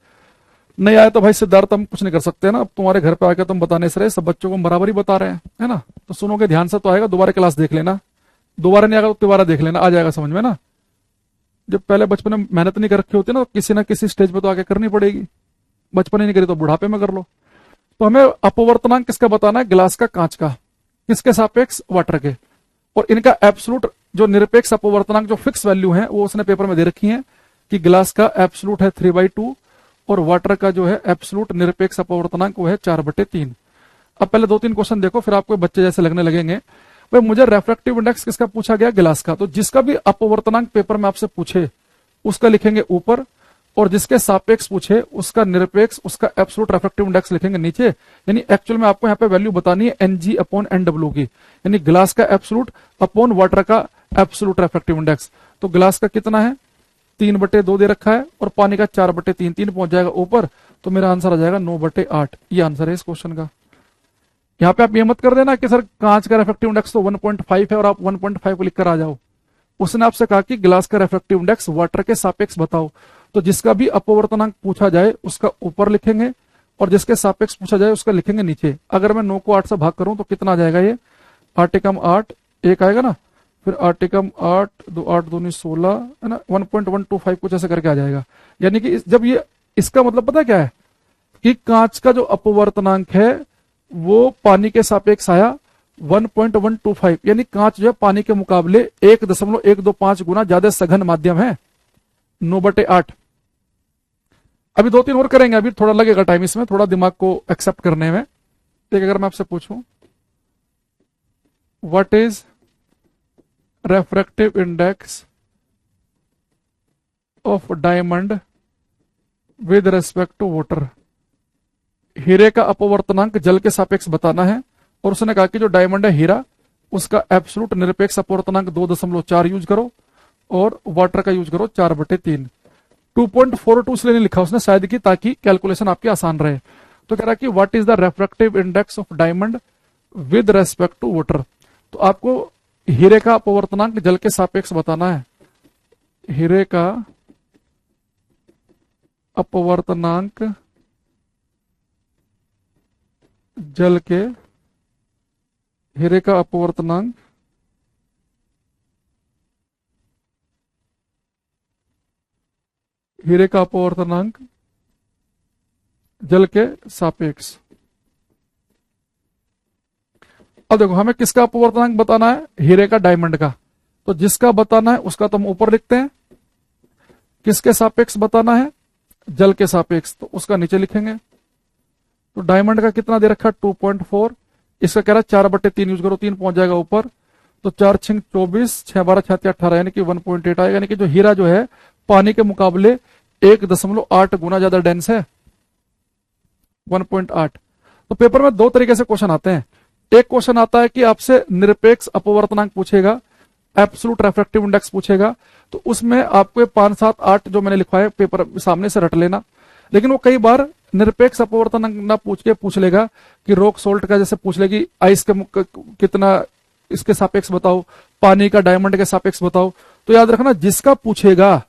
नहीं आया तो भाई सिद्धार्थ हम कुछ नहीं कर सकते ना, अब तुम्हारे घर पे आके तुम बताने से रहे, सब बच्चों को हम बराबर ही बता रहे हैं, है ना। तो सुनोगे ध्यान से तो आएगा, दोबारा क्लास देख लेना, दोबारा नहीं आएगा तो दोबारा देख लेना, आ जाएगा समझ में ना। जब पहले बचपन में मेहनत नहीं कर रखी होती ना, किसी ना किसी स्टेज पे तो आके करनी पड़ेगी, बचपन ही नहीं करी तो बुढ़ापे में कर लो। तो हमें अपवर्तनांक किसका बताना है, गिलास का, कांच का, किसके सापेक्ष, वाटर के। और इनका एब्सोल्यूट जो निरपेक्ष अपवर्तनांक जो फिक्स वैल्यू है वो उसने पेपर में दे रखी है कि गिलास का एब्सोल्यूट है 3/2 और वाटर का जो है एब्सोल्यूट निरपेक्ष अपवर्तनांक वो है 4/3। अब पहले 2-3 क्वेश्चन देखो, फिर आपको बच्चे जैसे लगने लगेंगे। भाई मुझे रेफ्रैक्टिव इंडेक्स किसका पूछा गया, गिलास का। तो जिसका भी अपवर्तनांक पेपर में आपसे पूछे उसका लिखेंगे ऊपर, और जिसके सापेक्ष पूछे उसका निरपेक्ष, उसका एब्सोल्यूट रेफ्रैक्टिव इंडेक्स लिखेंगे नीचे। यानी एक्चुअल में आपको यहाँ पे वैल्यू बतानी है Ng/Nw की, यानी गिलास का एब्सोल्यूट अपॉन वाटर का एब्सोल्यूट रेफ्रैक्टिव इंडेक्स। तो गिलास का कितना है, 3/2 दे रखा है, और पानी का 4/3, 3 पहुंच जाएगा ऊपर, तो मेरा आंसर आ जाएगा 9/8। ये आंसर है इस क्वेश्चन का। यहाँ पे आप ये मत कर देना कि सर कांच का रिफ्रैक्टिव इंडेक्स तो 1.5 है और आप 1.5 लिख कर आ जाओ। उसने आपसे कहा कि गिलास का रिफ्रैक्टिव इंडेक्स वाटर के सापेक्ष बताओ, तो जिसका भी अपवर्तनांक पूछा जाए उसका ऊपर लिखेंगे, और जिसके सापेक्ष पूछा जाए उसका लिखेंगे नीचे। अगर मैं 9 को 8 से भाग करूं तो कितना आ जाएगा, ये 8×8 1 आएगा ना, फिर 8×8 2 8 2 16 है ना, 1.125 कुछ ऐसे करके आ जाएगा। यानी कि जब ये, इसका मतलब पता क्या है कि कांच का जो अपवर्तनांक है वो पानी के सापेक्ष आया 1.125, यानी कांच जो है पानी के मुकाबले 1.125 गुना ज्यादा सघन माध्यम है, 9/8। अभी 2-3 और करेंगे, अभी थोड़ा लगेगा टाइम इसमें, थोड़ा दिमाग को एक्सेप्ट करने में। ठीक, अगर मैं आपसे पूछूं what is refractive index of diamond with respect to water, हीरे का अपवर्तनांक जल के सापेक्ष बताना है, और उसने कहा कि जो डायमंड है हीरा, उसका एब्सोल्यूट निरपेक्ष अपवर्तनांक 2.4 यूज करो और वाटर का यूज करो 4/3। 2.42 इसलिए नहीं लिखा उसने शायद कि ताकि कैलकुलेशन आपकी आसान रहे। तो कह रहा है कि what is the refractive index of diamond with respect to water. तो आपको हीरे का अपवर्तनांक जल के सापेक्ष बताना है। हीरे का अपवर्तनांक जल के, हीरे का अपवर्तनांक हीरे का अपवर्तनांक जल के सापेक्ष। अब देखो हमें किसका अपवर्तनांक बताना है, हीरे का डायमंड का। तो जिसका बताना है उसका तो हम ऊपर लिखते हैं, किसके सापेक्ष बताना है, जल के सापेक्ष, तो उसका नीचे लिखेंगे। तो डायमंड का कितना दे रखा है 2.4, इसका कह रहा है 4/3 यूज करो, 3 पहुंच जाएगा ऊपर। तो 4 6 24, 6 12 36 18 यानी कि 1.8 आएगा। यानी कि जो हीरा जो है पानी के मुकाबले 1.8 गुना ज्यादा डेंस है, 1.8। तो पेपर में दो तरीके से क्वेश्चन आते हैं। एक क्वेश्चन आता है कि आपसे निरपेक्ष अपवर्तनांक पूछेगा, एब्सोल्यूट रिफ्रैक्टिव इंडेक्स पूछेगा, तो उसमें आपको 5 7 8 जो मैंने लिखवाया पेपर सामने से रट लेना। लेकिन वो कई बार निरपेक्ष अपवर्तनांक ना पूछ के पूछ लेगा कि रॉक सोल्ट का जैसे पूछ लेगी आइस के कितना इसके सापेक्ष बताओ, पानी का डायमंड के सापेक्ष बताओ। तो याद रखना जिसका पूछेगा,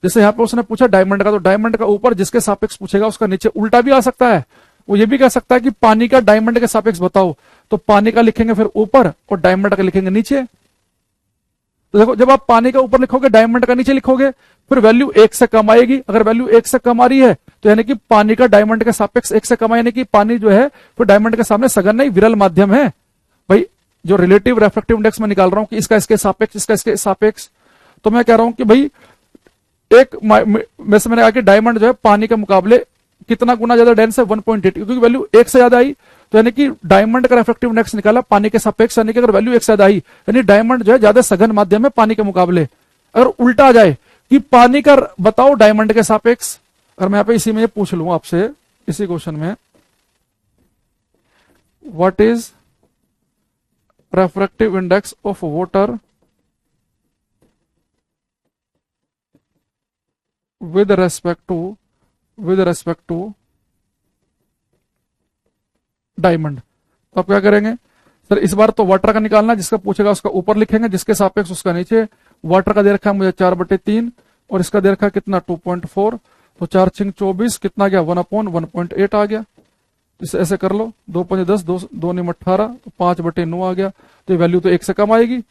जैसे यहां पर उसने पूछा डायमंड का, तो डायमंड का ऊपर जिसके सापेक्ष पूछेगा उसका नीचे उल्टा भी आ सकता है। वो ये भी कह सकता है कि पानी का डायमंड के सापेक्ष बताओ, तो पानी का लिखेंगे फिर ऊपर और डायमंड का लिखेंगे नीचे। तो देखो जब आप पानी का ऊपर लिखोगे डायमंड का नीचे लिखोगे, फिर वैल्यू 1 से कम आएगी। अगर वैल्यू 1 से कम आ रही है तो यानी कि पानी का डायमंड के सापेक्ष 1 से कम है, यानी कि पानी जो है फिर डायमंड के सामने सघन नहीं विरल माध्यम है। भाई जो रिलेटिव रेफ्रेक्टिव इंडेक्स में निकाल रहा हूं कि इसका इसके सापेक्ष, इसका इसके सापेक्ष, तो मैं कह रहा हूं कि भाई एक में से मैंने कहा कि डायमंड जो है पानी के मुकाबले कितना गुना ज्यादा डेंस है 1.8, क्योंकि वैल्यू 1 से ज्यादा आई तो यानी कि डायमंड का रेफ्रेक्टिव इंडेक्स निकाला पानी के सापेक्ष, यानी कि अगर वैल्यू 1 से ज्यादा आई यानी डायमंड जो है ज्यादा सघन माध्यम है पानी के मुकाबले। अगर उल्टा आ जाए कि पानी का बताओ डायमंड के सापेक्ष, अगर मैं यहां पे इसी में पूछ लूं आपसे, इसी क्वेश्चन में what is refractive index of water with respect to diamond, तो आप क्या करेंगे सर, इस बार तो वाटर का निकालना, जिसका पूछेगा उसका ऊपर लिखेंगे, जिसके सापेक्ष उसका नीचे। वाटर का दे रखा है मुझे 4/3 और इसका दे रखा है कितना 2.4, तो 4 6 24 कितना गया 1/1.8 आ गया। इसे ऐसे कर लो, 2 5 10, 2 9 18, तो 5/9 आ गया। तो वैल्यू तो 1 से कम आएगी,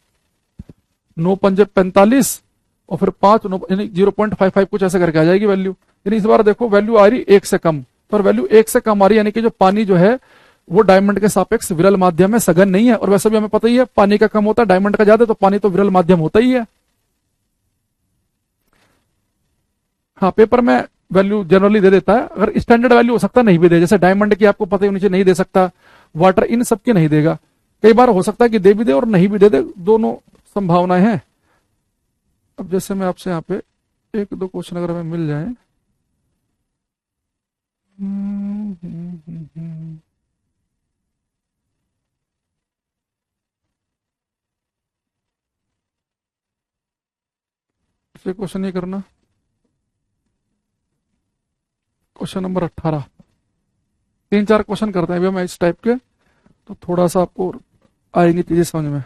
9 5 45 और फिर 5 9 यानी 0.55 कुछ ऐसे करके आ जाएगी वैल्यू। यानी इस बार देखो वैल्यू आ रही 1 से कम, पर वैल्यू 1 से कम आ रही है, यानी कि जो पानी जो है वो डायमंड के सापेक्ष विरल माध्यम में सघन नहीं है। और वैसे भी हमें पता ही है पानी का कम होता है डायमंड का ज्यादा, तो पानी तो विरल माध्यम होता ही है। हाँ पेपर में वैल्यू जनरली दे देता है, अगर स्टैंडर्ड वैल्यू हो सकता है नहीं भी दे, जैसे डायमंड की आपको पता ही नीचे नहीं दे सकता, वाटर इन सबकी नहीं देगा। कई बार हो सकता है कि दे भी दे और नहीं भी दे दे, दोनों संभावनाएं हैं। अब जैसे मैं आपसे यहाँ पे एक दो क्वेश्चन अगर हमें मिल जाए, क्वेश्चन ये करना, क्वेश्चन नंबर 18। 3 4 क्वेश्चन करते हैं अभी हम इस टाइप के, तो थोड़ा सा आपको आएंगी चीजें समझ में।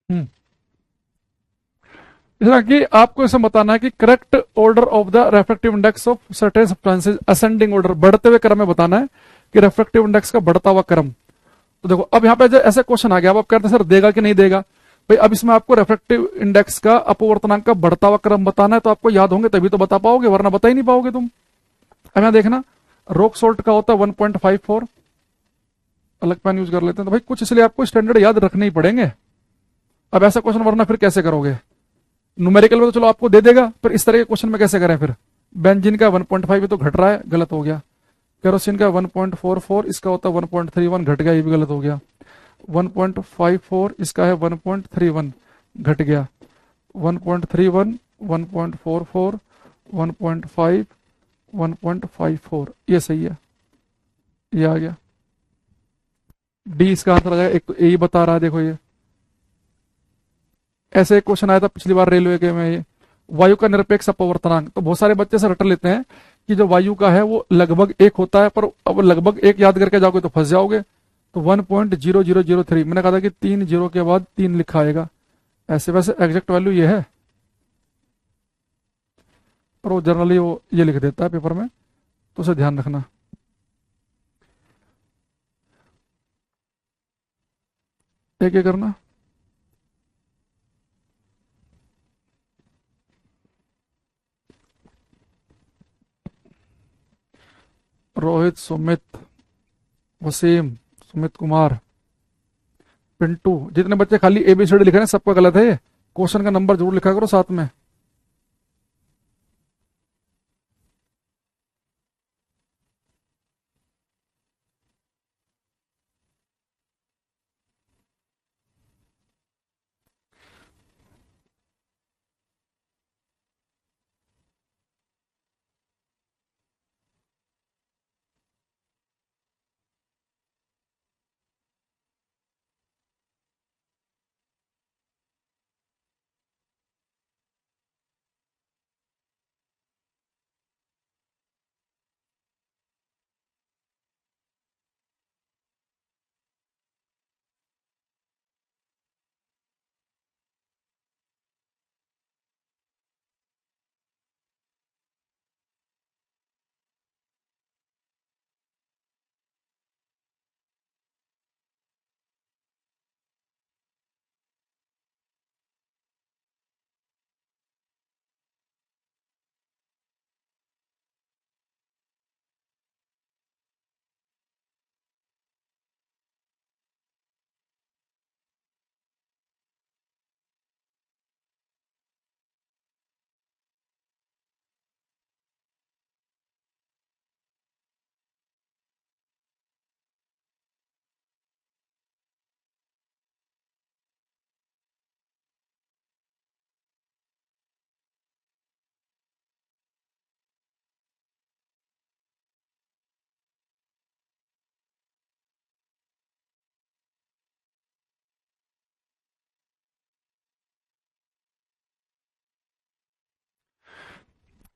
हम्म इसलिए कि आपको ऐसा बताना है कि correct order of the refractive index of certain substances, ascending order, बढ़ते हुए क्रम में बताना है कि रेफ्रेक्टिव इंडेक्स का बढ़ता हुआ क्रम। तो देखो अब यहाँ पे ऐसा क्वेश्चन आ गया, अब आप कहते हैं सर देगा कि नहीं देगा। भाई अब इसमें आपको रेफ्रेक्टिव इंडेक्स का अपवर्तनांक का बढ़ता हुआ क्रम बताना है, तो आपको याद होंगे तभी तो बता पाओगे, वरना बता ही नहीं पाओगे तुम। अब यहाँ देखना, रॉक सोल्ट का होता है 1.54, अलग पेन यूज कर लेते हैं। तो भाई कुछ इसलिए आपको स्टैंडर्ड याद रखने ही पड़ेंगे। अब ऐसा क्वेश्चन वरना फिर कैसे करोगे, न्यूमेरिकल में तो चलो आपको दे देगा, पर इस तरह के क्वेश्चन में कैसे करें फिर। बेंजीन का 1.5 तो घट रहा है, गलत हो गया। केरोसिन का 1.44, इसका होता है 1.31, घट गया, ये भी गलत हो गया। 1.54, इसका है 1.31, घट गया। 1.31, 1.44, 1.5, 1.54, ये सही है, ये आ गया। डी इसका आंसर आ जाएगा। एक तो यही बता रहा है, देखो ये ऐसे एक क्वेश्चन आया था पिछली बार रेलवे के में, ये वायु का निरपेक्ष अपवर्तनांक। तो बहुत सारे बच्चे से रट लेते हैं कि जो वायु का है वो लगभग 1 होता है, पर अब लगभग 1 याद करके जाओगे तो फंस जाओगे। तो 1.0003, मैंने कहा था कि 3 जीरो के बाद 3 लिखा आएगा, ऐसे वैसे एग्जैक्ट वैल्यू ये है, पर वो जनरली वो ये लिख देता है पेपर में, तो उसे ध्यान रखना। एक करना। रोहित, सुमित, वसीम, सुमित कुमार, पिंटू, जितने बच्चे खाली एबीसीडी लिख रहे हैं सबका गलत है। क्वेश्चन का नंबर जरूर लिखा करो साथ में।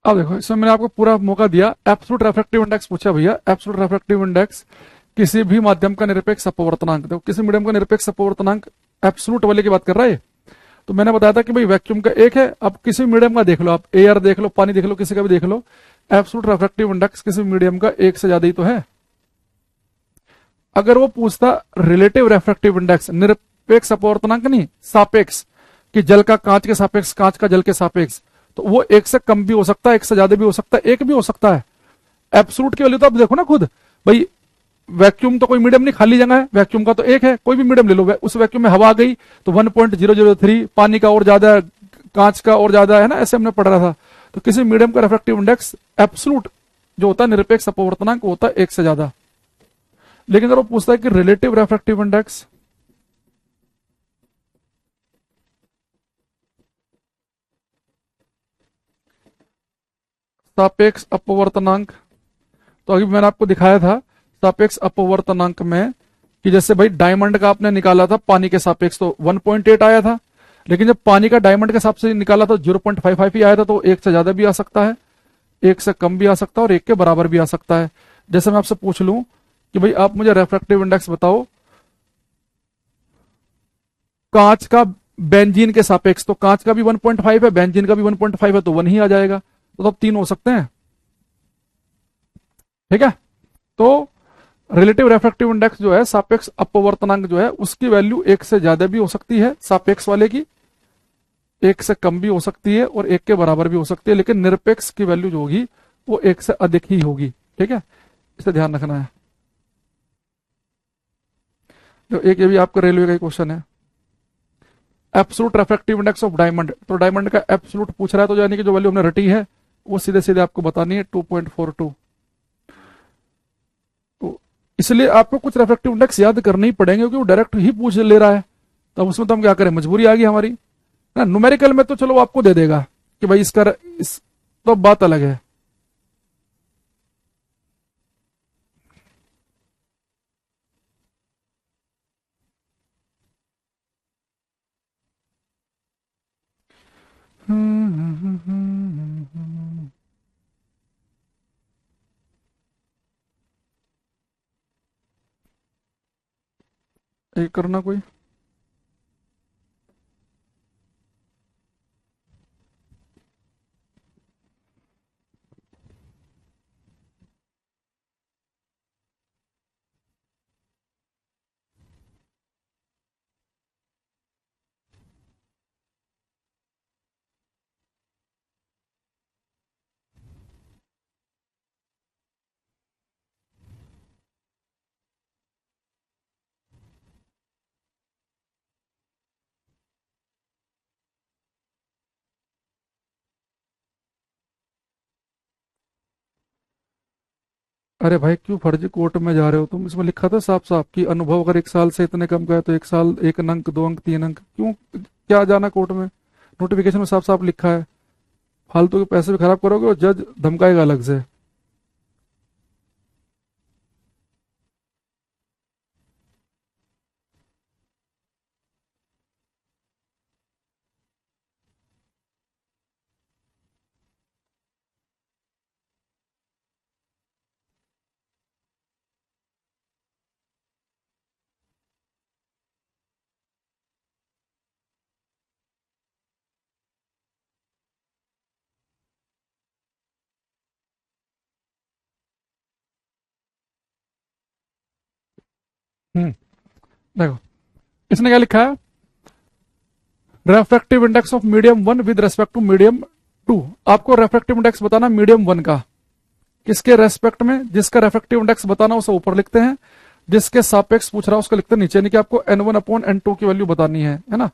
अब देखो इसमें मैंने आपको पूरा मौका दिया। एब्सोल्यूट रेफ्रेक्टिव इंडेक्स पूछा भैया, एब्सोल्यूट रेफ्रेक्टिव इंडेक्स किसी भी माध्यम का निरपेक्ष अपवर्तनांक। देखो किसी मीडियम का निरपेक्ष अपवर्तनांक एब्सोल्यूट वाले की बात कर रहा है। तो मैंने बताया था कि भाई वैक्यूम का 1 है। अब किसी मीडियम का देख लो, आप एयर देख लो, पानी देख लो, किसी का भी देख लो, एब्सोल्यूट रेफ्रेक्टिव इंडेक्स किसी मीडियम का 1 से ज्यादा ही तो है। अगर वो पूछता रिलेटिव रेफ्रेक्टिव इंडेक्स, निरपेक्ष अपवर्तनांक नहीं, सापेक्ष, कि जल का कांच के सापेक्ष, कांच का जल के सापेक्ष, तो वो 1 से कम भी हो सकता है, 1 से ज्यादा भी हो सकता है, 1 भी हो सकता है। एब्सोल्यूट की वैल्यू तो आप देखो ना खुद भाई, वैक्यूम तो कोई मीडियम नहीं, खाली जगह है, वैक्यूम का तो 1 है, कोई भी मीडियम ले लो, उस वैक्यूम में हवा आ गई तो 1.003, पानी का और ज्यादा, कांच का और ज्यादा है ना, ऐसे हमने पढ़ रहा था। तो किसी मीडियम का रेफ्रेक्टिव इंडेक्स एब्सोल्यूट जो होता है निरपेक्ष अपवर्तनांक होता है 1 से ज्यादा। लेकिन अगर वो पूछता है कि रिलेटिव रेफ्रेक्टिव इंडेक्स, सापेक्ष अपवर्तनांक, तो अभी मैंने आपको दिखाया था सापेक्ष अपवर्तनांक में कि जैसे भाई डायमंड का आपने निकाला था पानी के सापेक्ष तो 1.8 आया था, लेकिन जब पानी का डायमंड के हिसाब से निकाला तो 0.55 ही आया था। तो 1 से ज्यादा भी आ सकता है, 1 से कम भी आ सकता है, और 1 के बराबर भी आ सकता है। जैसे मैं आपसे पूछ लूं कि भाई आप मुझे रेफ्रेक्टिव इंडेक्स बताओ कांच का बेंजीन के सापेक्ष, तो कांच का भी 1.5 है, बेंजीन का भी 1.5 है, तो 1 ही आ जाएगा। तो तब 3 हो सकते हैं। ठीक है, तो रिलेटिव रेफ्रेक्टिव इंडेक्स जो है, सापेक्ष अपवर्तनांक जो है, उसकी वैल्यू 1 से ज्यादा भी हो सकती है, सापेक्ष वाले की 1 से कम भी हो सकती है और 1 के बराबर भी हो सकती है, लेकिन निरपेक्ष की वैल्यू जो होगी वो 1 से अधिक ही होगी। ठीक है, इसे ध्यान रखना है। जो एक ये भी आपका रेलवे का क्वेश्चन है, absolute refractive index of diamond, तो डायमंड का एब्सोल्यूट पूछ रहा है, तो यानी कि जो वैल्यू हमने रटी है वो सीधे सीधे आपको बतानी है, 2.42। तो इसलिए आपको कुछ रेफ्रेक्टिव इंडेक्स याद करने ही पड़ेंगे, क्योंकि वो डायरेक्ट ही पूछ ले रहा है। तो उसमें तो हम क्या करें, मजबूरी आ गई हमारी ना। न्यूमेरिकल में तो चलो वो आपको दे देगा कि भाई इसका इस, तो बात अलग है। एक करना कोई। अरे भाई क्यों फर्जी कोर्ट में जा रहे हो तुम, इसमें लिखा था साफ साफ कि अनुभव अगर 1 साल से इतने कम का है तो 1 साल 1 अंक 2 अंक 3 अंक, क्यों क्या जाना कोर्ट में। नोटिफिकेशन में साफ साफ लिखा है, फालतू के पैसे भी खराब करोगे और जज धमकाएगा अलग से। हम्म, देखो इसने क्या लिखा है, refractive index of medium 1 with respect to medium 2। आपको रेफ्रेक्टिव इंडेक्स बताना मीडियम 1 का, किसके रेस्पेक्ट में, जिसका रेफ्रेक्टिव इंडेक्स बताना उसे ऊपर लिखते हैं, जिसके सापेक्ष पूछ रहा है उसको लिखते हैं नीचे, यानी कि आपको n1/n2 की वैल्यू बतानी है ना।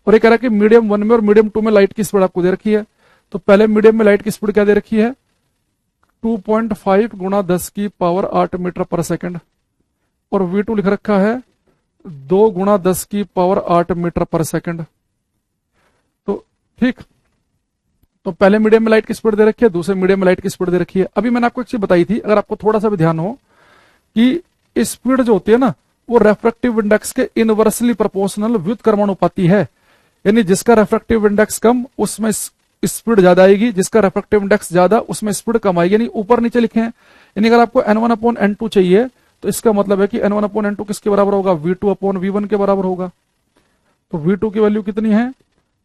और ये कह रहा है कि मीडियम 1 में और मीडियम 2 में लाइट की स्पीड आपको दे रखी है। तो पहले मीडियम में लाइट की स्पीड क्या दे रखी है, 2.5 गुणा 10⁸ मीटर/सेकंड, और v2 लिख रखा है 2 गुणा 10⁸ मीटर/सेकंड। तो ठीक, तो पहले मीडियम में लाइट की स्पीड दे रखी है, दूसरे मीडियम में लाइट की स्पीड दे रखी है। अभी मैंने आपको एक चीज बताई थी, अगर आपको थोड़ा सा भी ध्यान हो, कि स्पीड जो होती है ना वो रेफ्रेक्टिव इंडेक्स के इनवर्सली प्रोपोर्शनल व्युत्क्रमानुपाती है। यानी जिसका रेफ्रेक्टिव इंडेक्स कम उसमें स्पीड ज्यादा आएगी, जिसका रेफ्रेक्टिव इंडेक्स ज्यादा उसमें स्पीड कम आएगी। यानी ऊपर नीचे लिखे हैं, यानी अगर आपको n1/n2 चाहिए तो इसका मतलब है कि n1/n2 किसके बराबर होगा, v2/v1 के बराबर होगा। तो v2 की वैल्यू कितनी है,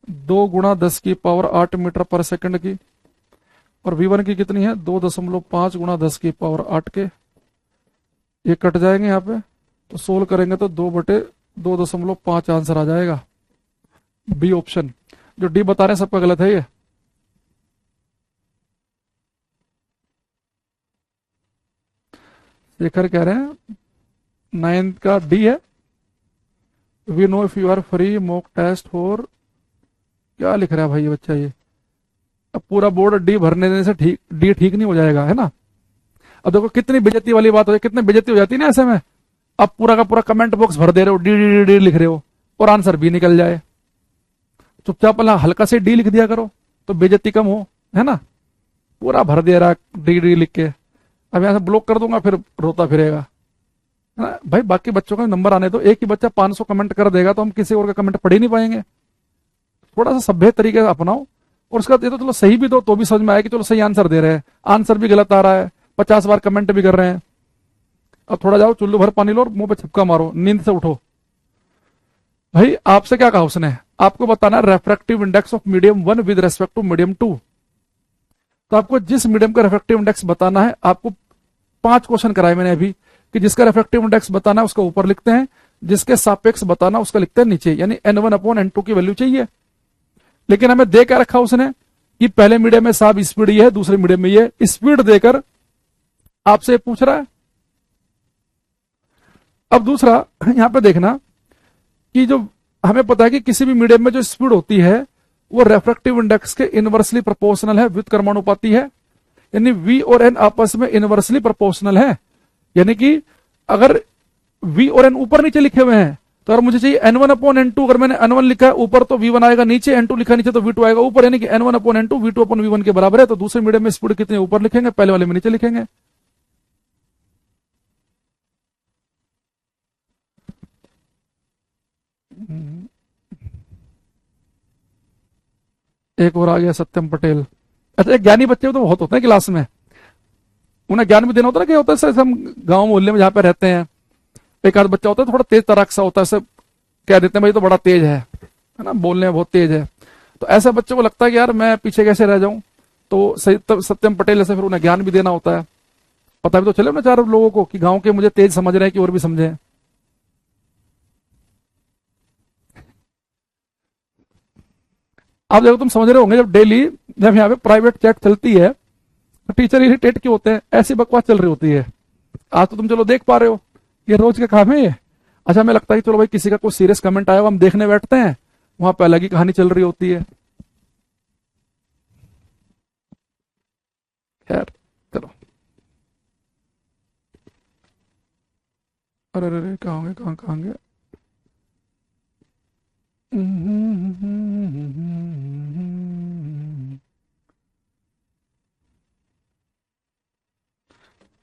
2 गुणा 10⁸ मीटर/सेकंड की, और v1 की कितनी है, 2.5 गुणा 10⁸ के। ये कट जाएंगे यहाँ पे, तो सोल्व करेंगे तो 2/2.5 आंसर आ जाएगा, बी ऑप्शन। जो डी बता रहे हैं सबका गलत है ये। शेखर कह रहे हैं 9th का डी है। We know if you are free mock test for, क्या लिख रहा है भाई ये बच्चा ये। अब पूरा बोर्ड डी भरने देने से ठीक, डी ठीक नहीं हो जाएगा है ना। अब देखो कितनी बेइज्जती वाली बात हो जाए, कितनी बेइज्जती हो जाती है ना ऐसे में। अब पूरा का पूरा कमेंट बॉक्स भर दे रहे हो, डी डी डी डी लिख रहे हो और आंसर भी निकल जाए। चुपचाप हल्का से डी लिख दिया करो तो बेइज्जती कम हो, है ना। पूरा भर दे रहा डी डी लिख के, अब यहां से ब्लॉक कर दूंगा फिर रोता फिरेगा, है ना भाई। बाकी बच्चों का नंबर आने दो, एक ही बच्चा 500 कमेंट कर देगा तो हम किसी और का कमेंट पढ़ ही नहीं पाएंगे। थोड़ा सा सभ्य तरीके से अपनाओ, और उसका ये तो चलो सही भी दो तो भी समझ में आया कि चलो सही आंसर दे रहे हैं, आंसर भी गलत आ रहा है, 50 बार कमेंट भी कर रहे हैं। अब थोड़ा जाओ चुल्लू भर पानी लो और मुंह पे छपका मारो, नींद से उठो। भाई आपसे क्या कहा उसने, आपको बताना refractive index of medium 1 with respect to medium 2। तो आपको जिस मीडियम का रेफ्रैक्टिव इंडेक्स बताना है, आपको 5 क्वेश्चन कराए मैंने अभी, कि जिसका रेफ्रैक्टिव इंडेक्स बताना है उसका ऊपर लिखते हैं, जिसके सापेक्ष बताना उसका लिखते हैं नीचे, यानी n1/n2 की वैल्यू चाहिए। लेकिन हमें दे क्या रखा उसने कि पहले मीडियम में साहब स्पीड ये है, दूसरे मीडियम में ये, स्पीड देकर आपसे पूछ रहा है। अब दूसरा यहां पे देखना कि जो हमें पता है कि किसी भी मीडियम में जो स्पीड होती है वो रेफ्रैक्टिव इंडेक्स के इनवर्सली प्रोपोर्शनल है, व्युत क्रमानुपाती है, यानी v और n आपस में इनवर्सली प्रोपोर्शनल है। यानी कि अगर v और n ऊपर नीचे लिखे हुए हैं, तो अगर मुझे चाहिए n1/n2, अगर मैंने n1 लिखा है ऊपर तो v1 आएगा नीचे, n2 लिखा नीचे तो v2 आएगा ऊपर, यानी कि n1/n2 v2/v1 के बराबर है। तो दूसरे मीडियम में स्पीड कितने ऊपर लिखेंगे, पहले वाले में नीचे लिखेंगे। एक और आ गया सत्यम पटेल। अच्छा, एक ज्ञानी बच्चे तो बहुत होते हैं क्लास में, उन्हें ज्ञान भी देना होता है ना, क्या होता है जैसे हम गांव मोहल्ले में जहां पे रहते हैं, एक आध बच्चा होता है थोड़ा तेज तराक सा होता है, सब कह देते हैं भाई तो बड़ा तेज है ना, बोलने में बहुत तेज है। तो ऐसे बच्चों को लगता है कि यार मैं पीछे कैसे रह जाऊं, तो सत्यम पटेल ऐसे फिर उन्हें ज्ञान भी देना होता है, पता भी तो चले ना चार लोगों को कि गांव के मुझे तेज समझ रहे हैं कि और भी समझे। आप देखो तुम समझ रहे होंगे, जब डेली जब यहाँ पे प्राइवेट चैट चलती है तो टीचर इरिटेट क्यों होते हैं, ऐसी बकवास चल रही होती है। आज तो तुम चलो देख पा रहे हो, ये रोज का काम है ये। अच्छा, हमें लगता है कि चलो भाई किसी का कोई सीरियस कमेंट आया हो, हम देखने बैठते हैं, वहां पे अलग ही कहानी चल रही होती है। खैर चलो, अरे अरे कहाँ होंगे, कहाँ होंगे।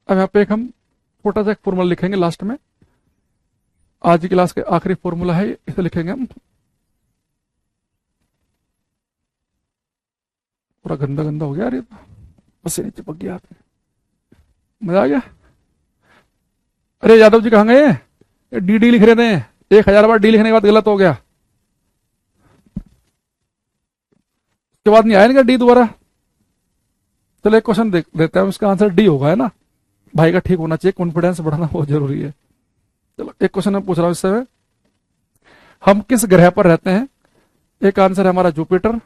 अब यहाँ पे एक हम छोटा सा एक फॉर्मूला लिखेंगे लास्ट में, आज की क्लास के आखिरी फॉर्मूला है, इसे लिखेंगे हम। पूरा गंदा गंदा हो गया यार, ये तो बस से नीचे पक गया हाथ में। मजा आ गया। अरे यादव जी कहाँ गए, ये डी लिख रहे थे, 1000 बार डी लिखने के बाद गलत हो गया, उसके बाद नहीं आया ना डी दोबारा। चलो एक क्वेश्चन देख देते हैं, उसका आंसर डी होगा, है ना। भाई का ठीक होना चाहिए, कॉन्फिडेंस बढ़ाना बहुत जरूरी है। चलो एक क्वेश्चन मैं पूछ रहा हूँ इससे, हम किस ग्रह पर रहते हैं। एक आंसर है हमारा जुपिटर,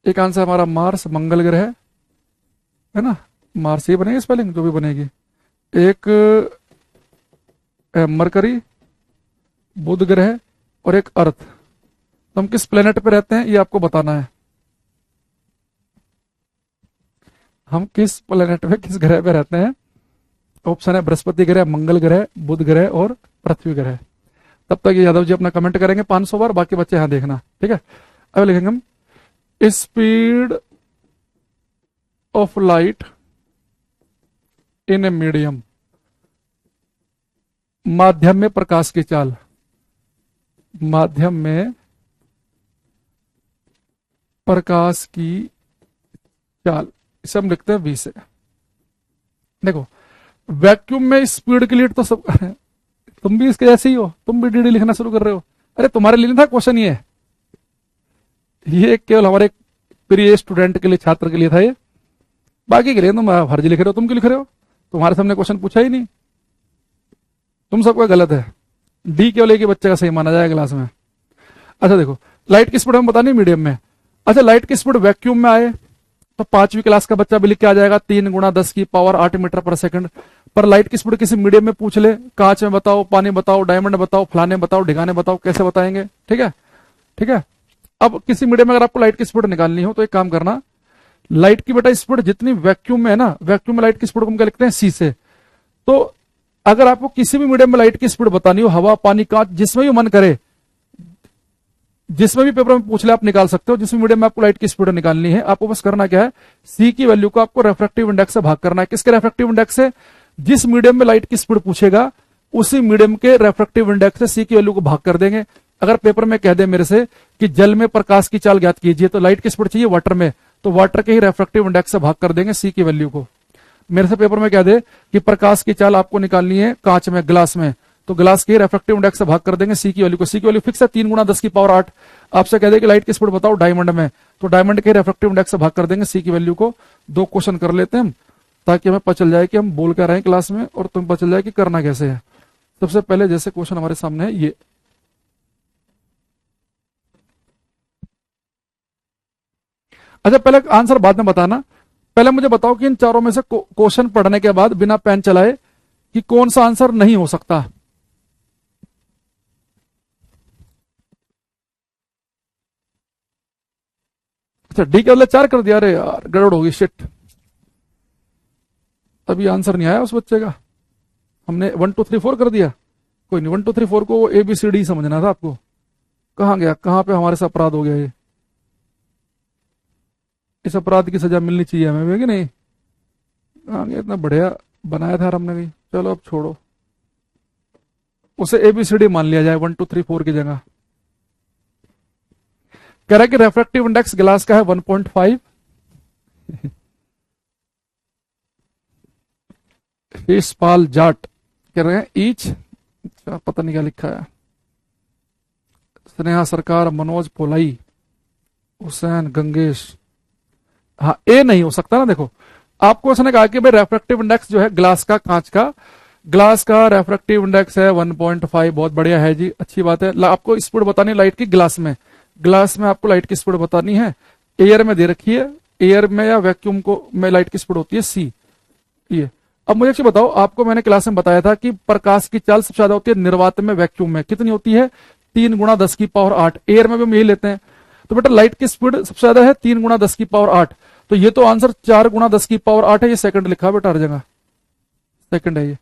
एक आंसर हमारा मार्स मंगल ग्रह है ना, मार्स ही बनेगी स्पेलिंग जो भी बनेगी, एक मरकरी बुध ग्रह और एक अर्थ। तो हम किस प्लेनेट पे रहते हैं ये आपको बताना है, हम किस प्लेनेट पे किस ग्रह पे रहते हैं। ऑप्शन है बृहस्पति ग्रह, मंगल ग्रह, बुध ग्रह और पृथ्वी ग्रह। तब तक ये यादव जी अपना कमेंट करेंगे 500 बार, बाकी बच्चे यहां देखना, ठीक है। अब लिखेंगे हम speed of light in a medium, माध्यम में प्रकाश की चाल, माध्यम में प्रकाश की चाल, इसे हम लिखते हैं v से। देखो वैक्यूम में स्पीड के लिए तो सब तुम भी इसके जैसे ही हो, तुम भी डी लिखना शुरू कर रहे हो। अरे तुम्हारे लिए नहीं था क्वेश्चन ये केवल हमारे प्रिय स्टूडेंट के लिए, छात्र के लिए था ये, बाकी के लिए तुम फर्जी लिख रहे हो। तुम क्यों लिख रहे हो, तुम्हारे सामने क्वेश्चन पूछा ही नहीं, तुम सबका गलत है। डी केवल एक ही बच्चे का सही माना जाएगा क्लास में। अच्छा देखो, लाइट की स्पीड हमें बतानी मीडियम में। अच्छा, लाइट की स्पीड वैक्यूम में आए तो 5वीं क्लास का बच्चा भी लिख के आ जाएगा 3 × 10⁻8 मीटर पर सेकंड। पर लाइट की स्पीड किसी मीडियम में पूछ ले, कांच में बताओ, पानी बताओ, डायमंड बताओ, फलाने बताओ, ढिगाने बताओ, कैसे बताएंगे, ठीक है ठीक है। अब किसी मीडियम में अगर आपको लाइट की स्पीड निकालनी हो तो एक काम करना, लाइट की बेटा स्पीड जितनी वैक्यूम में है ना, वैक्यूम में लाइट की स्पीड को हम क्या लिखते हैं, सी से। तो अगर आपको किसी भी मीडियम में लाइट की स्पीड बतानी हो, हवा, पानी, कांच, जिसमें भी मन करे, जिसमें भी पेपर में पूछ ले आप निकाल सकते हो। जिसमें मीडियम में आपको लाइट की स्पीड निकालनी है, आपको बस करना क्या है, सी की वैल्यू को आपको रेफ्रैक्टिव इंडेक्स से भाग करना है। किसके रेफ्रैक्टिव इंडेक्स से, जिस मीडियम में लाइट की स्पीड पूछेगा उसी मीडियम के रेफ्रैक्टिव इंडेक्स से सी की वैल्यू को भाग कर देंगे। अगर पेपर में कह दे मेरे से कि जल में प्रकाश की चाल ज्ञात कीजिए, तो लाइट की स्पीड चाहिए वाटर में, तो वाटर के ही रेफ्रैक्टिव इंडेक्स से भाग कर देंगे सी की वैल्यू को। मेरे से पेपर में कह दे कि प्रकाश की चाल आपको निकालनी है कांच में, ग्लास में, तो ग्लास के रेफ्रेक्टिव इंडेक्स से भाग कर देंगे सी की वैल्यू को। सी की वैल्यू फिक्स है 3 गुना 10 की पावर 8। आपसे कह दे कि लाइट की स्पीड बताओ डायमंड में, तो डायमंड के रेफ्रेक्टिव इंडेक्स से भाग कर देंगे सी की वैल्यू को। 2 क्वेश्चन कर लेते हैं हम, ताकि हमें पता चल जाए कि हम बोल कर रहे हैं क्लास में और तुम्हें पता चल जाए कि करना कैसे है। सबसे पहले जैसे क्वेश्चन हमारे सामने है ये, अच्छा पहले आंसर बाद में बताना, पहले मुझे बताओ कि इन चारों में से क्वेश्चन पढ़ने के बाद बिना पेन चलाए कि कौन सा आंसर नहीं हो सकता। अच्छा डी के बदले 4 कर दिया, अरे यार गड़बड़ होगी, शिट। अभी आंसर नहीं आया उस बच्चे का, हमने 1 2 3 4 कर दिया। कोई नहीं, 1 2 3 4 को ए बी सी डी समझना था आपको। कहां गया, कहां पे हमारे से अपराध हो गया ये। इस अपराध की सजा मिलनी चाहिए हमें भी कि नहीं। कहां गया, इतना बढ़िया बनाया था हमने भी। चलो अब छोड़ो, उसे एबीसीडी मान लिया जाए 1 2 3 4 की जगह। कह रहा है कि रेफ्रेक्टिव इंडेक्स ग्लास का है 1.5, फेसपाल जाट कह रहे हैं ईच, पता नहीं क्या लिखा है, स्नेहा सरकार, मनोज पोलाई, हुसैन गंगेश। हाँ ए नहीं हो सकता ना। देखो आपको उसने कहा कि भाई रेफ्रेक्टिव इंडेक्स जो है ग्लास का, कांच का, ग्लास का रेफ्रेक्टिव इंडेक्स है 1.5। बहुत बढ़िया है जी, अच्छी बात है। आपको स्पीड बतानी लाइट की ग्लास में, ग्लास में आपको लाइट की स्पीड बतानी है। एयर में दे रखी है, एयर में या वैक्यूम को में लाइट की स्पीड होती है सी। ये अब मुझे एक बताओ, आपको मैंने क्लास में बताया था कि प्रकाश की चाल सबसे ज्यादा होती है निर्वात में, वैक्यूम में कितनी होती है 3 गुना 10 की पावर 8। एयर में भी हम यही लेते हैं। तो बेटा लाइट की स्पीड सबसे ज्यादा है 3 गुना 10 की पावर 8, तो ये तो आंसर 4 गुना 10 की पावर 8 है। ये सेकंड लिखा बेटा हर जगह, सेकंड है ये।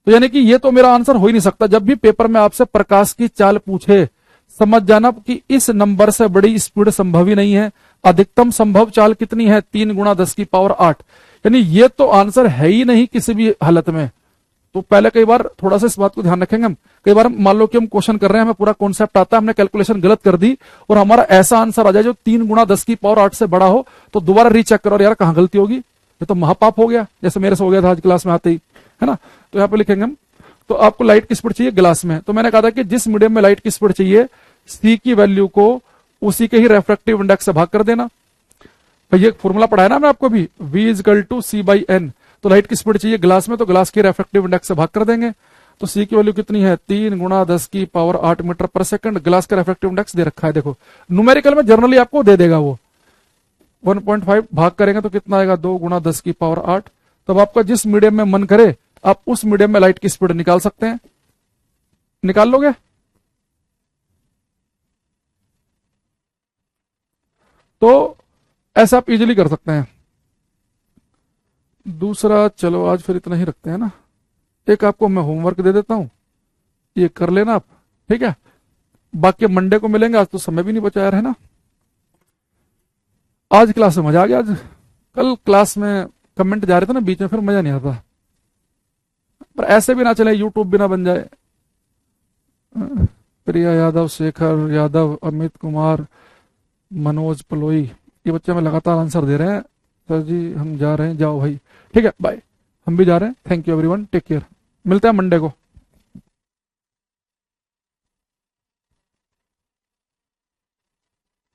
तो यानी कि ये तो मेरा आंसर हो ही नहीं सकता। जब भी पेपर में आपसे प्रकाश की चाल पूछे, समझ जाना कि इस नंबर से बड़ी स्पीड संभव ही नहीं है। अधिकतम संभव चाल कितनी है 3 गुना 10 की पावर 8, यानी ये तो आंसर है ही नहीं किसी भी हालत में। तो पहले कई बार थोड़ा सा इस बात को ध्यान रखेंगे हम। कई बार मान लो कि हम क्वेश्चन कर रहे हैं, हमें पूरा कॉन्सेप्ट आता है, हमने कैलकुलेशन गलत कर दी और हमारा ऐसा आंसर आ जाए जो 3 गुना 10 की पावर 8 से बड़ा हो, तो दोबारा रीचेक करो यार कहां गलती होगी। ये तो महापाप हो गया, जैसे मेरे से हो गया था आज क्लास में आते ही, है ना। तो यहाँ पे लिखेंगे हम, तो आपको लाइट की स्पीड चाहिए ग्लास में, तो मैंने कहा था कि जिस मीडियम में लाइट की स्पीड चाहिए सी की वैल्यू को उसी के ही रेफ्रेक्टिव इंडेक्स से भाग कर देना। ये फॉर्मूला पढ़ाया ना मैं आपको भी, V is equal to c by n. तो लाइट की स्पीड चाहिए ग्लास में, तो ग्लास के रेफ्रेक्टिव इंडेक्स से भाग कर देंगे। तो सी की वैल्यू कितनी है 3 गुना 10 की पावर 8 मीटर पर सेकंड। ग्लास का रेफ्रेक्टिव इंडेक्स दे रखा है, देखो न्यूमेरिकल में जनरली आपको दे देगा वो। 1.5 भाग करेंगे तो कितना आएगा 2 गुना 10 की पावर 8। तब आपका जिस मीडियम में मन करे आप उस मीडियम में लाइट की स्पीड निकाल सकते हैं। निकाल लोगे? तो ऐसा आप इजीली कर सकते हैं। दूसरा चलो आज फिर इतना ही रखते हैं ना। एक आपको मैं होमवर्क दे देता हूं, ये कर लेना आप, ठीक है। बाकी मंडे को मिलेंगे, आज तो समय भी नहीं बचा यार, है ना। आज क्लास में मजा आ गया। आज कल क्लास में कमेंट जा रहे थे ना बीच में, फिर मजा नहीं आता। पर ऐसे भी ना चले, यूट्यूब भी ना बन जाए। प्रिया यादव, शेखर यादव, अमित कुमार, मनोज पलोई, ये बच्चे में लगातार आंसर दे रहे हैं। सर जी हम जा रहे हैं, जाओ भाई, ठीक है बाय। हम भी जा रहे हैं। Thank you everyone, take care. मिलते हैं मंडे को।